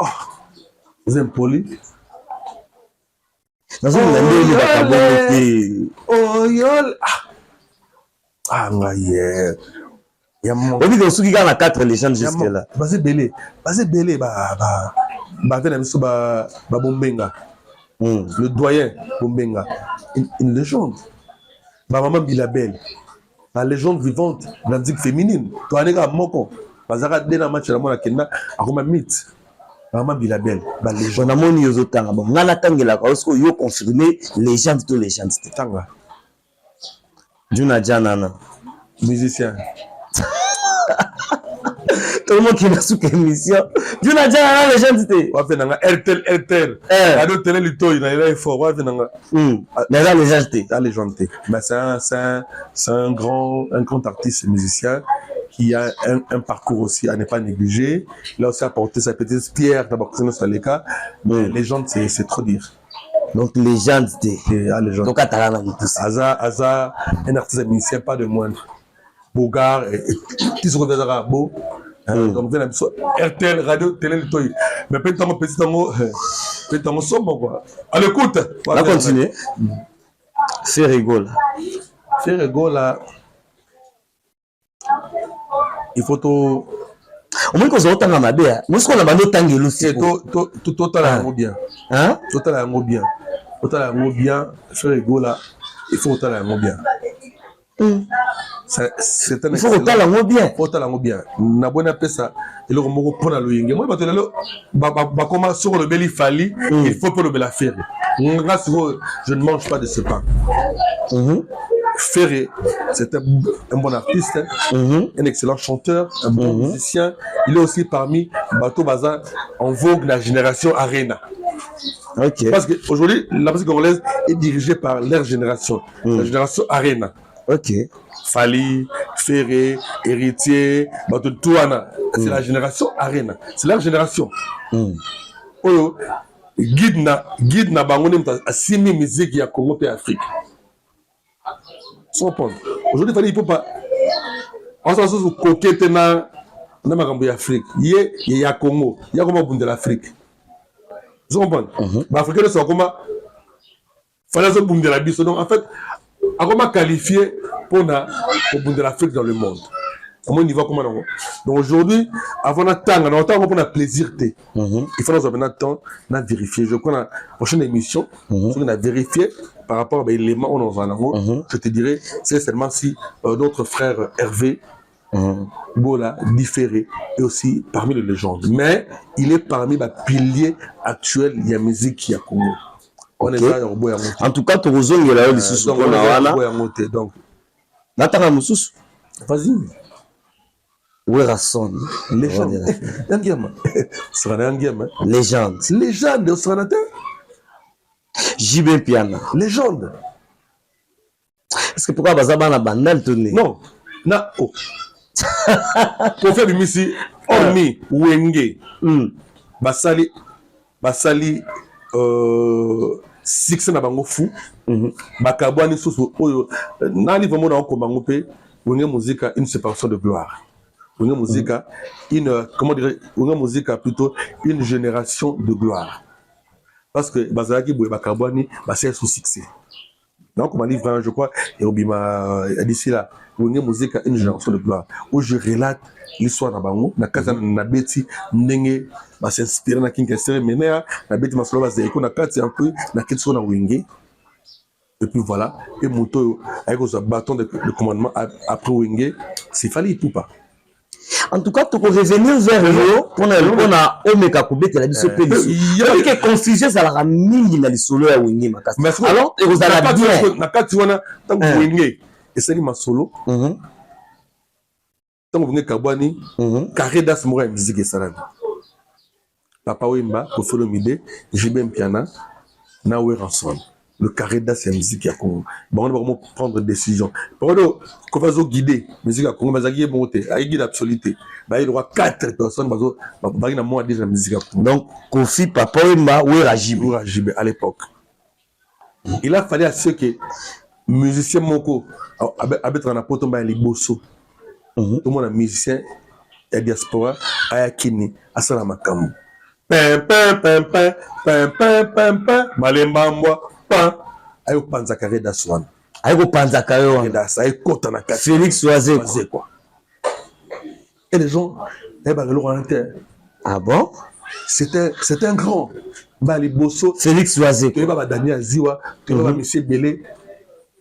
Vous êtes poli. Dans une année, oh yol. Ngaye. On dit que ceux qui gagnent 4 légendes jusque là. Basé belé. Ba bombenga. Le doyen Bombenga, une légende. Ma maman Bilabel, la légende vivante de la musique féminine. Tu as un moko. Bazara dès la match la mona kenda akoma mythe. Vraiment bilabel. Ba légende. On a mon yozo tanga bon. Ngana tangela ka osko yo confirmer légende to légende. Tanga. Juna Janana. Musicien. Tout le monde qui n'a sous émission. Juna Janana légende. On va faire nanga RTL. Radio télé lito il est fort. On va faire nanga. La légende. La légende. Mais c'est un grand artiste musicien qui a un parcours aussi à ne pas négliger. Il a aussi apporté sa petite pierre d'abord sur les cas. Mais légende, c'est trop dire. Donc légende. Légende. Donc Atalana. Aza, un artiste musicien pas de moindre. Bogart, qui se retrouve à Beau. Donc, RTL, radio, télé, mais peut-être un petit tango, peut-être un sombre, quoi. À l'écoute. On va continuer. C'est rigolo. C'est rigolo, là. Il faut tout. Au moins qu'on se retrouve à ma belle. Moi, ce qu'on a demandé autant de l'outil. Tout à l'heure, bien. Hein? Tout à l'heure, bien. Tout à l'heure, bien. C'est rigolo, là. Il faut tout à l'heure, bien. C'est un il faut autant la bien. Faut la bien. Na bonne pesa et le remoko pour la loyenge. Moi batelo ba comment sur le beli fali, il faut pour le bela faire. Je ne mange pas de ce pain. Ferré, c'est un bon artiste, un excellent chanteur, un bon musicien. Il est aussi parmi Bateau Bazar en vogue de la génération Arena. Okay. Parce qu'aujourd'hui, la musique congolaise est dirigée par leur génération, la génération Arena. Ok. Fali, Ferré, Héritier, Bateau Touana. C'est la génération Arena. C'est leur génération. Oh, guide na bangoné à 6000 musiques à Congo et Afrique. Aujourd'hui, il ne faut pas. On s'en sort coquette na makambo ya Afrique. Il y a Congo, il y a comment de l'Afrique. Vous comprenez? Les Africains sont comme fallait se boum de la bise. Donc en fait, à comment qualifier pour na boum de l'Afrique dans le monde. Comment on y va comment on. Donc aujourd'hui, avant d'attendre, on attend pour un plaisir. Il faut nous avoir temps de vérifier. Je crois que la prochaine émission, on a vérifié par rapport à l'élément où on en a. Je te dirais, c'est seulement si notre frère Hervé Bola différé et aussi parmi les légendes. Mais il est parmi les piliers actuels de la musique qui a Congo. On est là en tout cas, tu as raison, il y a des sous donc vas-y. Werrason. Légende. Légende. Légende au Sranata. JB Piana. Légende. Est-ce que pourquoi Bazaba na bandal tourné? Non. Na oh. Pour faire du missi, Ormi Wenge. Basali six na bango fou. Bakabwani susu oyo nani vraiment na ko bango pe Wenge musique une séparation de gloire. Wenge musique une comment dire Wenge musique plutôt une génération de gloire. Parce que Bazalaki Boye Bakabwani c'est sous succès. Donc on livre je crois et Obima d'ici là Wenge musique une génération de gloire où je relate l'histoire na bango na kaza na beti ndenge ba s'inspirer na Kinkesere menea na beti masolo ba zeko na kati un peu na ketso na Wenge. Et puis voilà, et Moto avec un bâton de commandement après Wenge, c'est fallait tout pas. En tout cas, tu peux revenir vers eux pour na omeka kubete la biso pe biso. Il y a que confusion ça la mingi na lisolo ya Wenge makasi. Alors, et vous allez bien. Na kati wana tant Wenge et c'est ma solo. Tant Wenge Kabwani, carré das mora musique et salami. Papa Wemba, Kofolo Mide, JB Piana, na Werrason. Le carré d'as c'est la musique à Congo. Bon, on va vraiment prendre des décisions. Par contre, quand on va guider musique à Congo, on va guider monter, à guider l'absoluté. Il y aura 4 personnes qui vont moi déjà la musique à Congo. Donc, Kofi, Papa Wemba, Werrason à l'époque. Il a fallu à ceux que musiciens moko, avec un apôtre, on va aller bosso. Tout le monde est musicien, il y a diaspora, il y a Kini, à Salamakamu. Malembambwa. Ayo panza carré d'aswan. Ayo panza carré Félix Soazé quoi. Et les gens, ah bon? C'était un grand. Bali Bosso. Félix Soazé. Tu vas Daniel Ziwa, tu vas Monsieur Belé.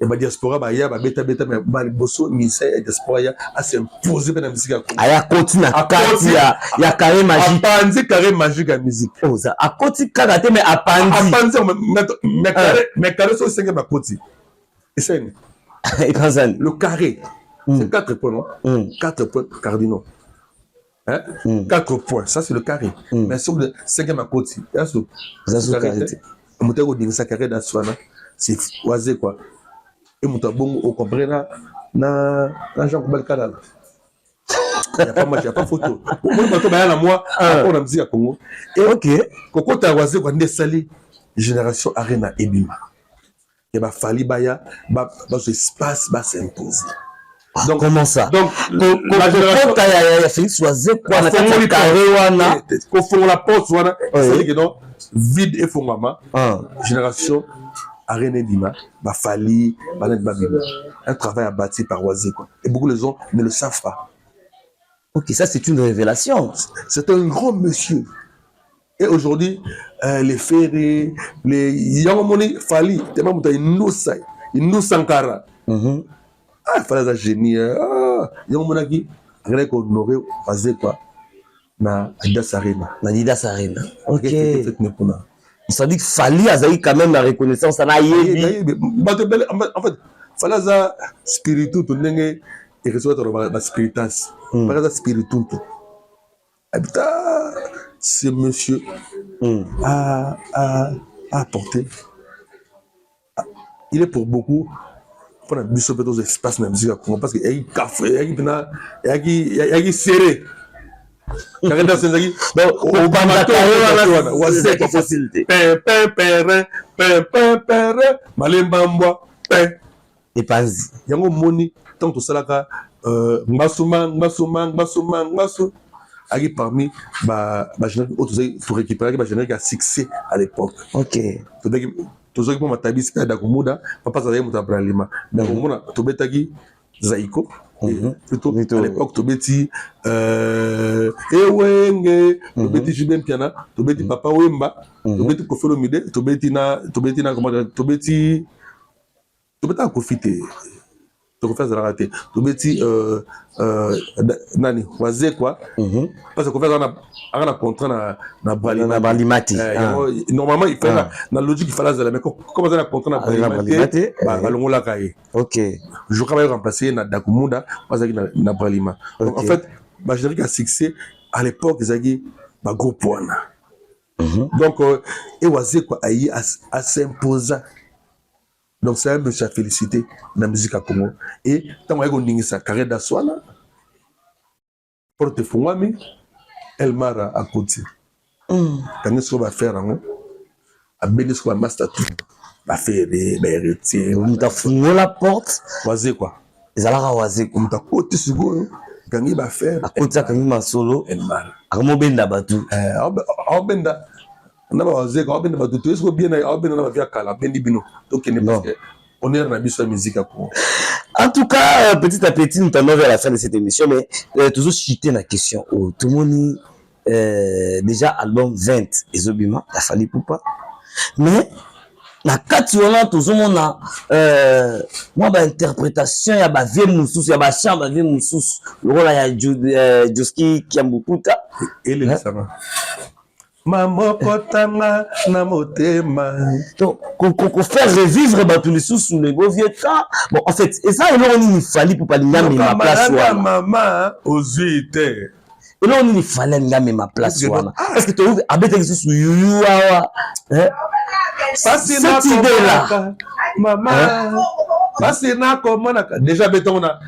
et ba diaspora ba ya ba beta mais ba liboso ministère diaspora ya a s'imposer dans la musique à Congo. Aya continue à kati ya carré magique. Apandi carré magique à musique. Oh ça a continue kagate mais apandi. Mais carré sur 5 ma côté. Et c'est le carré. C'est 4 points non? 4 points cardinaux. Hein? 4 points, ça c'est le carré. Mais sur le 5e à côté, il y a ce carré. Moutego dinsa carré d'aswana, c'est oisé quoi. Et moutabongo au comprena na Jean Koubal Kadal. Il n'y a pas photo. Moi, on a musique à Congo. Et ok, Koko Tawaze quoi ndesali génération Arena Ebima. Il va fallu baya ba espace ba s'imposer. Donc comment ça? Donc la génération Félix Oisé quoi na carré wana ko fond la porte wana c'est que non vide et fongama. Génération Arena Ebima ba fallu un travail abattu par Oisé quoi. Et beaucoup de gens ne le savent pas. Ok, ça c'est une révélation. C'est un grand monsieur. Et aujourd'hui, les ferrés, les Yamamoni Fali, tellement il nous Sankara. Ah, il fallait un génie. Ah, Yamamonaki, il faut honorer, fazer quoi? Na Adidas Arena. Na Adidas Arena. Ok. Ça dit que Fali a quand même la reconnaissance. En fait, il fallait un spirituel, tout le monde et recevoir la spiritas. Par exemple, spirituel. Ce monsieur a apporté. Il est pour beaucoup. Pour la mission de nos espaces dans la musique à Congo parce qu'il y a un café, il y a un serré. Donc, au Bamako, on a cette facilité. Malembamba, et pas. Il y a un moni, tant que ça là, Mbasuma. Parmi pour récupérer ma générique à succès à l'époque. Ok. Tous ceux qui m'ont tabissé à Dagoumuda, papa ça y est mon tabralima. Mais au moment où Tobetagi Zaiko, plutôt à l'époque Tobeti Ewenge, Tobeti Jibem Piana, Tobeti Papa Wemba, Tobeti Kofelo Mide, Tobeti na comment Tobeti Kofite. Donc faire la rater Tobeti nani Oisé quoi parce qu'on fait un contrat na Balimati normalement il fait la logique il fallait mais comment ça na contrat na Balimati balongola kaye. Ok, je travaille remplacer na Dakumunda parce que na Balima. Donc en fait ma générique a succès à l'époque ils avaient ba gros point. Donc et Oisé quoi a s'imposer. Donc c'est un monsieur à féliciter dans la musique à Congo. Et tant qu'on dit ça, carré d'assoana, porte fongami, elle m'a à côté. Quand est-ce qu'on va faire à bénir ce qu'on va master tout, va faire des héritiers. On t'a fouillé la porte. Oisé quoi? Ils allaient oisé. On t'a côté second. Quand il va faire. À côté quand il m'a solo. Elle m'a. À mon benda batou. À benda. On a oisé quand on benda batou. Est-ce que bien on benda va faire cala bendi bino. Donc il n'est pas. On est dans la musique à Congo. En tout cas, petit à petit, nous t'en vers la fin de cette émission, mais toujours chuter la question. Oh, tout le monde déjà album 20 Ezobima, la Fally Ipupa. Mais la 4 tout le monde a moi interprétation, il y a ba vie moussous, il y a ba chambre vie moussous. Le rôle il y a Joski Kiambukuta et les sama. Maman kotanga na motema. Donc, qu'on faire revivre tous les sous les beaux vieux temps. Bon, en fait, et ça, il fallait pour pas l'ingame ma place. Maman, aux huit. Et là, il fallait l'ingame ma place. Parce que tu as abêté que ce soit you. Cette idée-là. Maman. Parce que comment déjà béton na.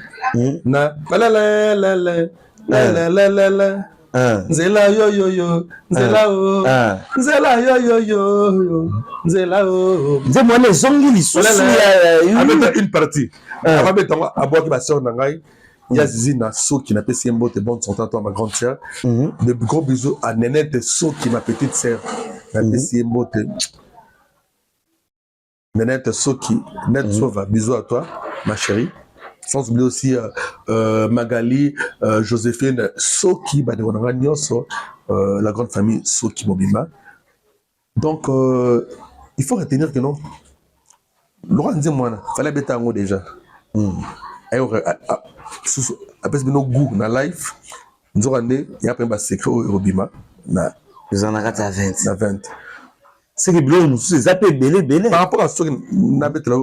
La. Nzela yo nzela o nzela yo nzela o nze moi les zongi li souci avec une partie avant béton à boire qui va sœur nangai il y a Zina So qui n'a pas si mbote bonne santé à toi ma grande sœur de gros bisous à Nénette So qui ma petite sœur n'a pas si mbote Nénette So qui net sauve bisous à toi ma chérie. Sans oublier aussi Magali, Joséphine, Soki, la grande famille Soki Mobimba. Donc, il faut retenir que non, Laurent dit moi, fallait bêter en haut déjà. Après, c'est nos goûts dans la life. Nous avons il y a un secret au Robima. Nous en avons 20. Na 20. C'est que nous sommes appelés belé. Par rapport à ce que nous avons là,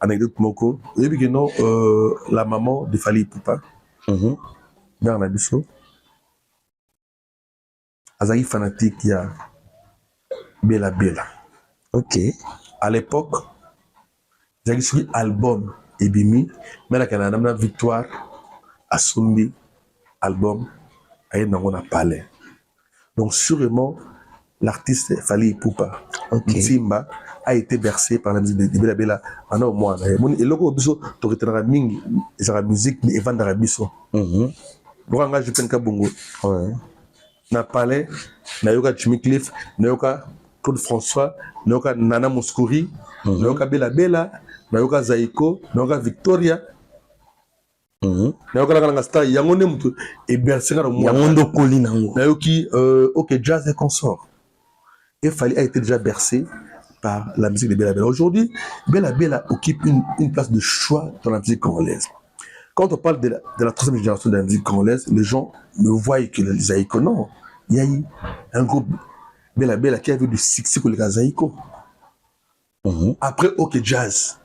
anecdote moko, il y a que non, la maman de Fally Ipupa, dans la biso, Azaï fanatique, il y a Bella. Ok. À l'époque, j'ai écrit album et bimi, mais la Canada victoire à Sumbi album a palais. Donc sûrement l'artiste Fally Ipupa, Timba, a été bercé par la musique de Bella. Maintenant moi, et le biso to retenera mingi, la musique de Evan Darabiso. Lorsque je pense bongo, na palais, na yoka Jimmy Cliff, na yoka Claude François, na yoka Nana Mouskouri, na yoka Bella, na yoka Zaiko, na yoka Victoria. Na yoka la star yango ne mutu e bercé na mo. Yango ndo koli nango. Na yoki OK Jazz et consort. Et Fally a été déjà bercé par la musique de Bella. Aujourd'hui, Bella occupe une place de choix dans la musique congolaise. Quand on parle de la troisième génération de la musique congolaise, les gens ne voient que les Zaïko. Non, il y a eu un groupe Bella qui a vu du succès pour les Zaïko. Après, OK Jazz,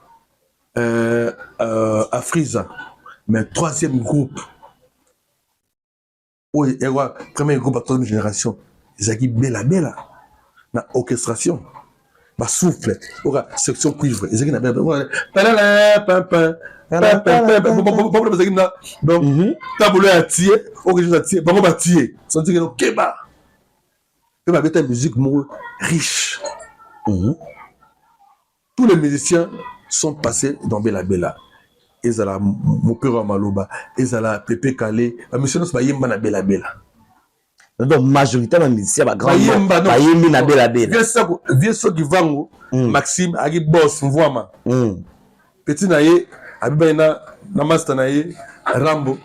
Afriza, mais troisième groupe, premier groupe à troisième génération, Zaki Bella, na orchestration, ma souffle, section cuivre, Zaki na Bella, donc, tableau à tirer, OK Jazz à tirer, bon va tirer, sans dire que Keba, Keba est une musique riche. Tous les musiciens sont passés dans Bella. Ezala Mopero Maloba, Ezala Pepe Kale, la mission c'est Bayemba na Bella. Donc majoritairement musiciens ba grand Bayemba na Bella. Vieux so Givango, Maxime agi boss Mvwama. Petit naye abiba na master naye Rambo.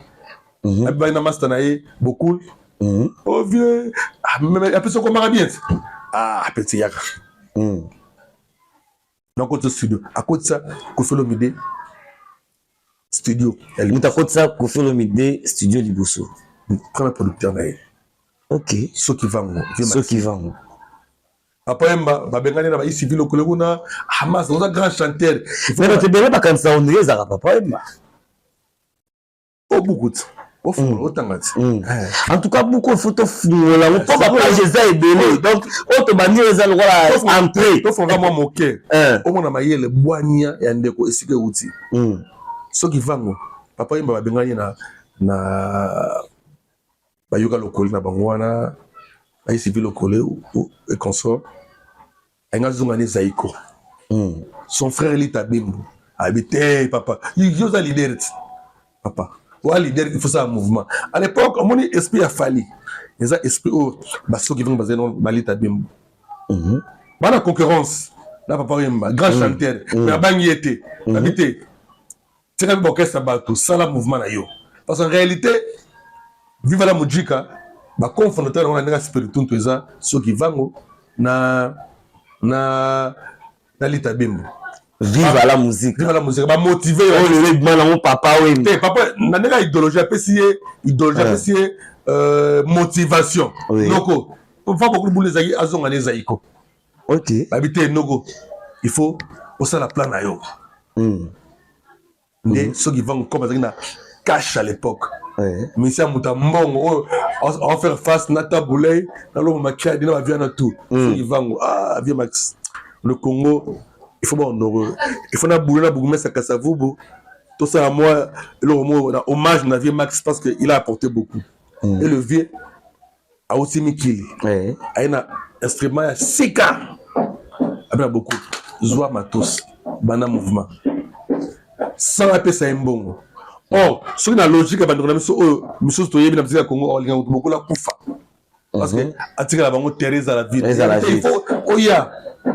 Abiba na master naye Bokul. Oh vieux, même après so comment bien. Petit yaka. Donc côté studio, à côté ça, Koffi Olomide studio. Mutakotsa Koffi Olomide studio Liboso. Premier producteur naye. OK. Ceux qui vont. Après Babengani na ba ici vilo kolekuna Hamas on a grand chanteur. Mais tu bela ba kansa on les a papa Emba. Oh beaucoup. En tout cas beaucoup photo là on pas page ça est belé donc auto banir les voilà entrée to font vraiment moquer au mona mayele boania ya ndeko esike uti soki vango papa Emba babengani na bayoka lokoli na bangwana ba ici lokole et consort enga zungani Zaiko son frère Lita Bimbo habité papa yoza leader papa ou leader il faut ça un mouvement à l'époque on dit esprit a Fally les esprit au baso qui vont baser dans Lita Bimbo la concurrence là papa Emba grand chanteur mais bangi était habité c'est comme orchestre bateau ça la mouvement na yo parce qu'en réalité vive la mujika ba confondeur on a nga spirituel tout ça ceux qui vont na Lita Bimbo. Vive la musique ba motiver le bana mon papa oui papa na nga idéologie motivation noko pour faire beaucoup de les azonga les Zaiko. OK habiter nogo il faut aussi la plan na yo mais ceux qui vont comme ça cash à l'époque. Mais ça muta mbongo on faire face nata boulay na lo makia dina vient na tout ils vont vieux Max le Congo il faut honorer il faut na boulay na bougumé ça Kasavubu tout ça à moi le hommage na vieux Max parce que il a apporté beaucoup et le vieux a aussi Mikili a un instrument à sika a beaucoup Zoa Matos bana mouvement sans appeler ça mbongo. Oh, sur la logique, monsieur Stoye, bien sûr, Congo, on a beaucoup la poufa. Parce que, à tirer la banque, Thérèse à la vie. Il faut, oh, il y a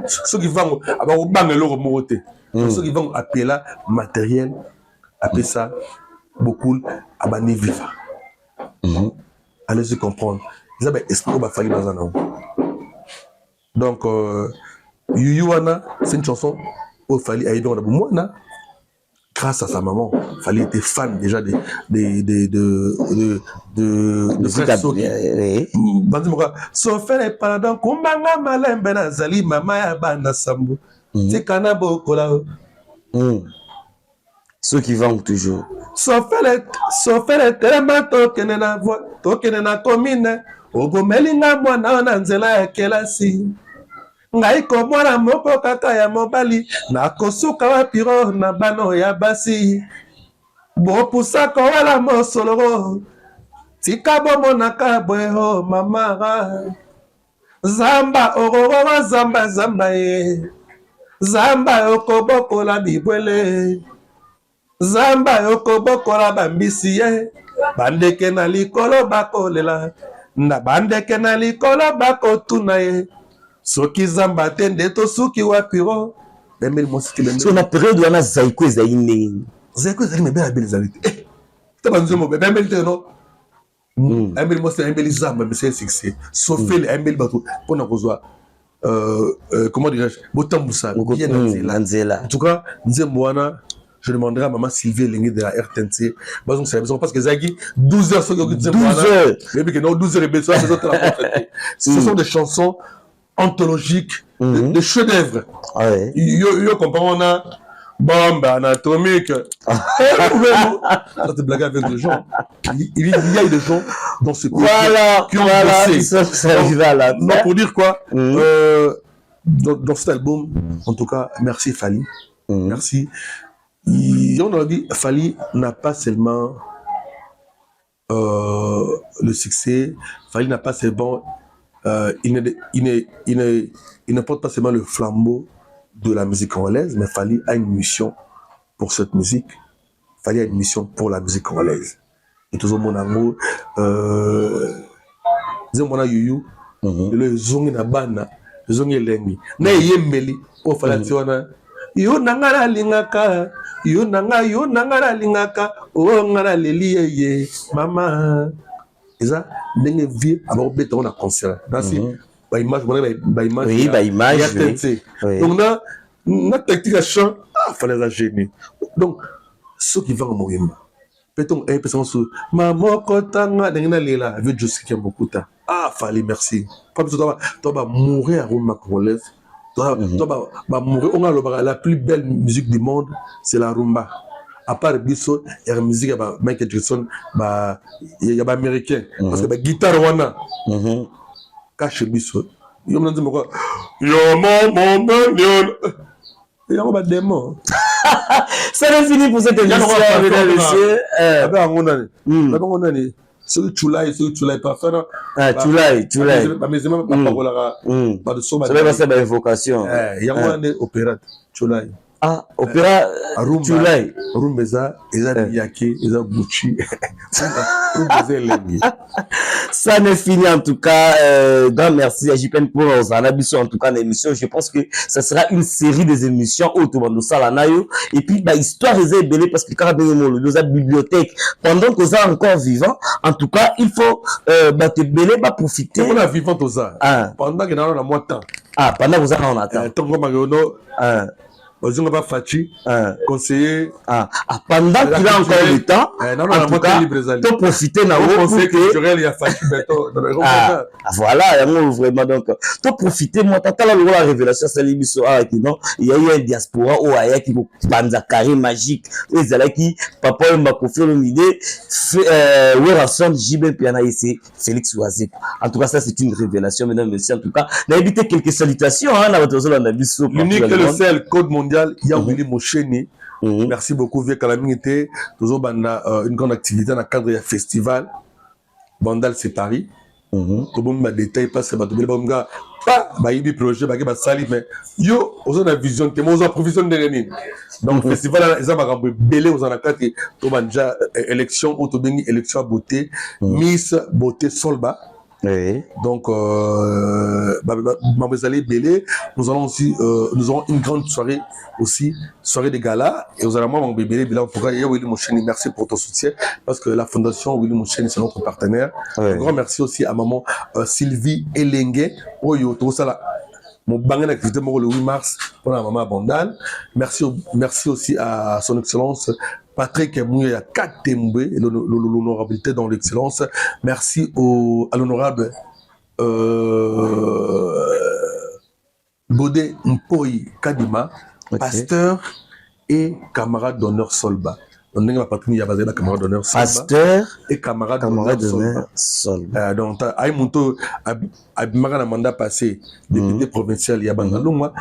ceux qui vont, avoir au bang leur moté. Ceux qui vont appeler là, matériel, appeler ça, beaucoup, à bani viva. Allez-y comprendre. Ils avaient esprit, va falloir dans un an. Donc, Yuyuana, c'est une chanson il fallait aller dans la boumouana. Grâce à sa maman, Fally était fan déjà de frère Soki. Bandimoka, Sofele pardon, kumbanga malembe na zali mama ya bana sambu. Tikana bokola. Ceux qui vendent toujours. Sofele telema tokene na voix, tokene na commune. Ogomelinga mwana na nzela ya kelasi. Ngai komwana moko kaka ya mobali na kosuka wapiro na bano ya basi bopusa ko wala mosolo tika bomonaka bweho mama zamba ororo zamba zamba ye zamba yokobokola bibwele zamba yokobokola bambisi ye bandeke na likolo bakolela na bandeke na likolo bakotuna ye soki zamba tende to suki wapiro bembeli mosiki bembeli so na période wana zaiko ezali ndenge zaiko ezali mebe ya beli ezali te tabanzo mo bembeli te no bembeli mosiki bembeli zamba monsieur succès Sofele bembeli bato pona kozwa comment dirais-je botambusa bien na nzela en tout cas nzembo wana je demanderai à maman Sylvie Lengi de la RTNC parce que Zagi 12 heures 12 heures mais que non 12 heures et ce sont des chansons anthologiques, de chefs-d'œuvre. Yo comprends, on a bombe anatomique. Tu blagues avec les gens. Il y a des gens dans ce pays qui ont bossé. Non, pour dire quoi, dans cet album, en tout cas, merci Fally. Merci. On a dit, Fally n'a pas seulement le succès, Fally n'a pas seulement il ne porte pas seulement le flambeau de la musique congolaise, mais Fally a une mission pour cette musique. Fally a une mission pour la musique congolaise. Et tout le monde en haut, yuyu, le zongi na bana, le zongi lengi. Na yembeli, o Fally tiwana. Yo nangara lingaka, yo nangara lingaka, o ngara leli ye, mama. Et ça, ndenge vie avoir béton na concert. Merci. Ba image, oui, ba image. Donc na technique à chant, fallait la gêner. Donc ceux qui vont mourir. Peut-on un peu sur maman kotanga ndenge lela avec Josky Mbokuta. Fallait merci. Pas besoin toi va mourir à rumba congolaise. Toi va mourir. On a la plus belle musique du monde, c'est la rumba. À part Bisso, il y a la musique, il y a Michael Jackson, il y a américain. Parce que la guitare, wana, cache Bisso. Il y a un démon. Il y a un démon. Ça n'est fini pour cette émission, mesdames et messieurs. C'est Chulai, parfait. Chulai. Mais c'est même pas pour la. Pas de son. Ça va passer par invocation. Il y a un opéra, Chulai. Opéra Chulai. Rumbeza, Eza Miyake, Eza Gucci. Ça n'est fini en tout cas. Grand merci à JPN pour nous en abisso en tout cas l'émission. Je pense que ça sera une série des émissions autour de Salanayo. Et puis, histoire est belle parce que quand on a bibliothèque, pendant que ça encore vivant, en tout cas, il faut te belle, profiter. On a vivant tout ça. Pendant que nous avons moins de temps. Pendant que vous en attend. On va Fachi, conseiller. Pendant qu'il a encore le temps, en tout cas, tu profiter d'un conseil culturel, il y a Fachi, voilà, vraiment donc, tu profiter, moi, tu as la révélation, c'est l'émission, il y a eu un diaspora, il y a qui banza carré magique, il y a qui, papa, m'a confié une idée, rassemble JB Piana ici, Félix Oazek. En tout cas, ça, c'est une révélation, mesdames et messieurs, en tout cas, n'invitez quelques salutations, l'unique et le seul code mondial. Il y a Willy Mocheni. Merci beaucoup, Vieux Calamité. Toujours une grande activité dans le cadre du festival. Bandal, c'est Paris. Tout le monde m'a détaillé parce que il y a projet, il y a sali, mais yo, on a une vision, on a une provision de réunir. Donc, le festival, ils ont belé, ils ont déjà élection, élection à beauté, Miss Beauté Solba. Oui. Donc, nous allons aussi, nous aurons une grande soirée aussi, soirée de gala, et nous allons merci pour ton soutien, parce que la fondation Willy Mocheni, c'est notre partenaire. Un grand merci aussi à maman Sylvie Elengue, mon banque d'activité le 8 mars pour la maman Bandal. Merci aussi à son excellence Patrick Mouya Katembe, l'honorabilité dans l'excellence. Merci à l'honorable Bodé Mpoyi Kadima, pasteur et camarade d'honneur Solba. On a patrouille à la camarade d'honneur Solba. Pasteur et camarade d'honneur Solba. Donc, à Monto, à mandat passé, député provincial, il y a Bandaluma.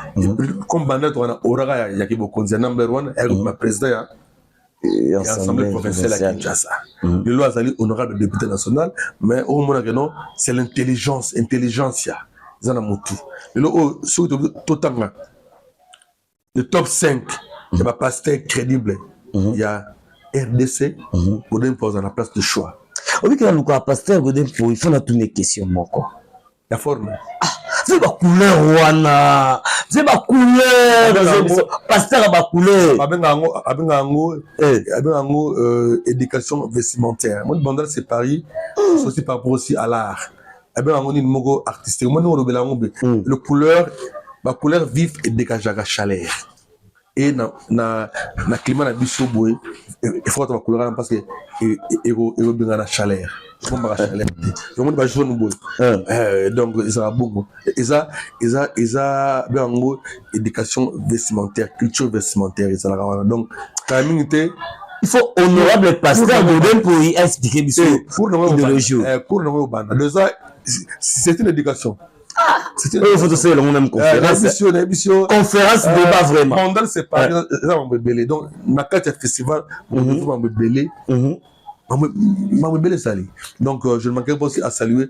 Comme Bandal, on a Oraga, il y a qui beaucoup de number one, et ma président. Et l'Assemblée provinciale à Kinshasa. Le loi est honorable député national, mais au moment où c'est l'intelligentsia. Ils en ont tout. Le top 5, il y a un pasteur crédible. Il y a RDC, Godin pose à la place de choix. Oui, quand on a pasteur Godin pour il faut toutes les questions. La forme. C'est ma couleur, Wana. C'est ma couleur. Pasteur a ma couleur. Éducation vestimentaire. Moi, bandal c'est Paris. C'est aussi par rapport aussi à l'art. On a une mogo artistique. Moi, nous, le couleur, ma couleur vive et dégage la chaleur. Et na climat na biso boy il faut que ma couleur parce que ego bien la chaleur. Comme la chaleur. Donc on va jouer nous boy. Donc ils ont bon. Ils a bien en gros éducation vestimentaire, culture vestimentaire ils ont donc quand même il faut honorable pasteur Godin pour y expliquer pour idéologie. Pour nous banda. Déjà c'est une éducation. C'est une conférence. Conférence débat vraiment. Pendant c'est pas donc ma carte festival on va belé. Donc je ne manquerai pas aussi à saluer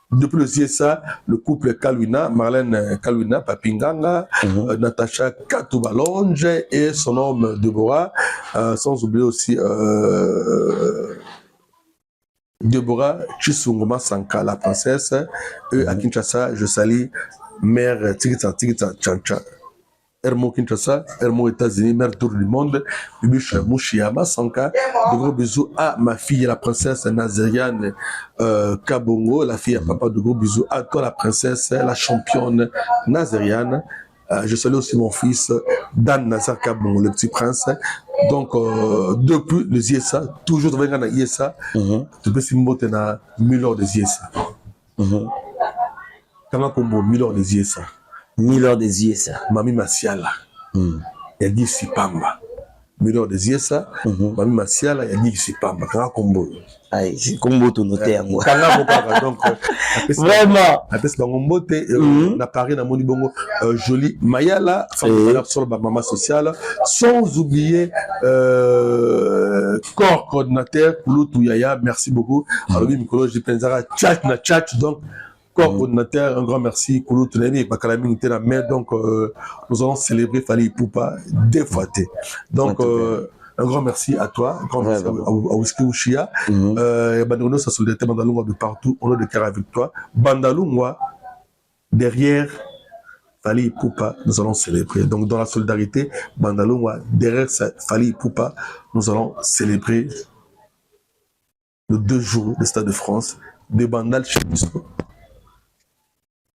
depuis le CSA, le couple Kalwina, Marlène Kalwina, Papinganga, Natacha Katoubalonge et son homme Deborah, sans oublier aussi Deborah Chisungoma Sanka, la princesse, et à Kinshasa, je salue mère Tigita Chancha. Hermo Kinshasa, Hermo États-Unis, mère tour du monde, Bibiche Mouchiama Sanka. De gros bisous à ma fille, la princesse Nazériane Kabongo, la fille à papa. De gros bisous à toi, la princesse, la championne Nazériane. Je salue aussi mon fils Dan Nazar Kabongo, le petit prince. Donc, depuis le ISA, toujours dans le ISA, depuis Simbote na Milord des ISA. Comment combo Milord des ISA? Milord des ISA. Mami Masiala. Elle dit Sipamba. Milord des ISA. Mami Masiala, elle dit Sipamba. Comment combo? Aïe, j'ai combo ton notaire, moi. Donc, vraiment. Après, c'est Bangombote, on a parlé dans mon bongo, joli Mayala, femme de sur la maman sociale, sans oublier, corps coordinateur, Kouloutou Yaya, merci beaucoup. Alors, oui, Mikolo, j'ai pensé chat na chat, donc, corps coordinateur, un grand merci, Kouloutou Nemi, Bakalami, était la mère, donc, nous allons célébrer Fali Poupa, deux fois. Donc, un grand merci à toi, un grand merci à Whisky Ushia. Bandalungwa, sa solidarité, Bandalungwa de partout, on a de cœur avec toi. Bandalungwa, derrière Fali Poupa, nous allons célébrer. Donc, dans la solidarité, Bandalungwa, derrière Fali Poupa, nous allons célébrer le 2 jours du Stade de France, de Bandal chez nous.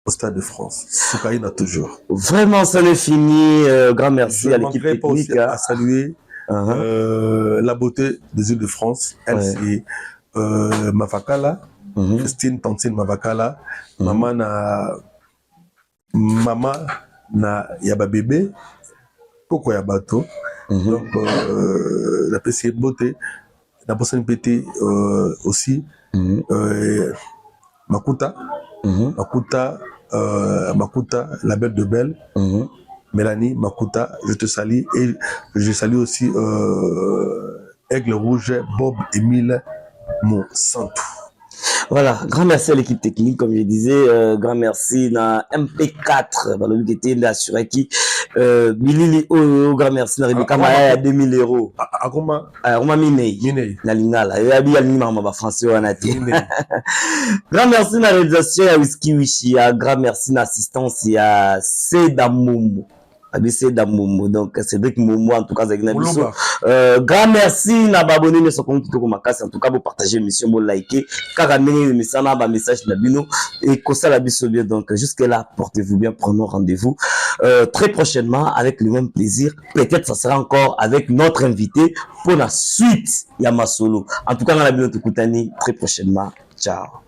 Au Stade de France. Soukaïna toujours. Vraiment, ça n'est fini. Grand merci à l'équipe technique. Aussi à saluer la beauté des îles de France. Elle, c'est Mavakala, Christine Tantine Mavakala, maman na yaba bébé, Koko Yabato. Donc, la PC beauté, la personne pété aussi, Makuta, Makuta, la belle de belle. Mélanie Makuta, je te salue et je salue aussi Aigle Rouge, Bob Émile Monsanto. Voilà, grand merci à l'équipe technique, comme je disais, grand merci à MP4, bah, le qui était assuré qui, Bilili, grand merci à Rebecca Maya à 2000 €. À comment? À Roma Minei. La Lingala, et à Bialima, ma français, on a dit. Grand merci à la réalisation à Whisky Wishi, grand merci à l'assistance et à Seda Momo. ABC Damomo. Donc, Cédric Momo, en tout cas, grand merci, n'abonnez ne compte tout en tout cas, vous partagez l'émission, vous likez, car amenez le message de Bino et que ça la bien. Donc, jusque-là, portez-vous bien, prenons rendez-vous très prochainement avec le même plaisir. Peut-être ça sera encore avec notre invité pour la suite Yamasolo. En tout cas, dans la Bino Tukutani, très prochainement. Ciao.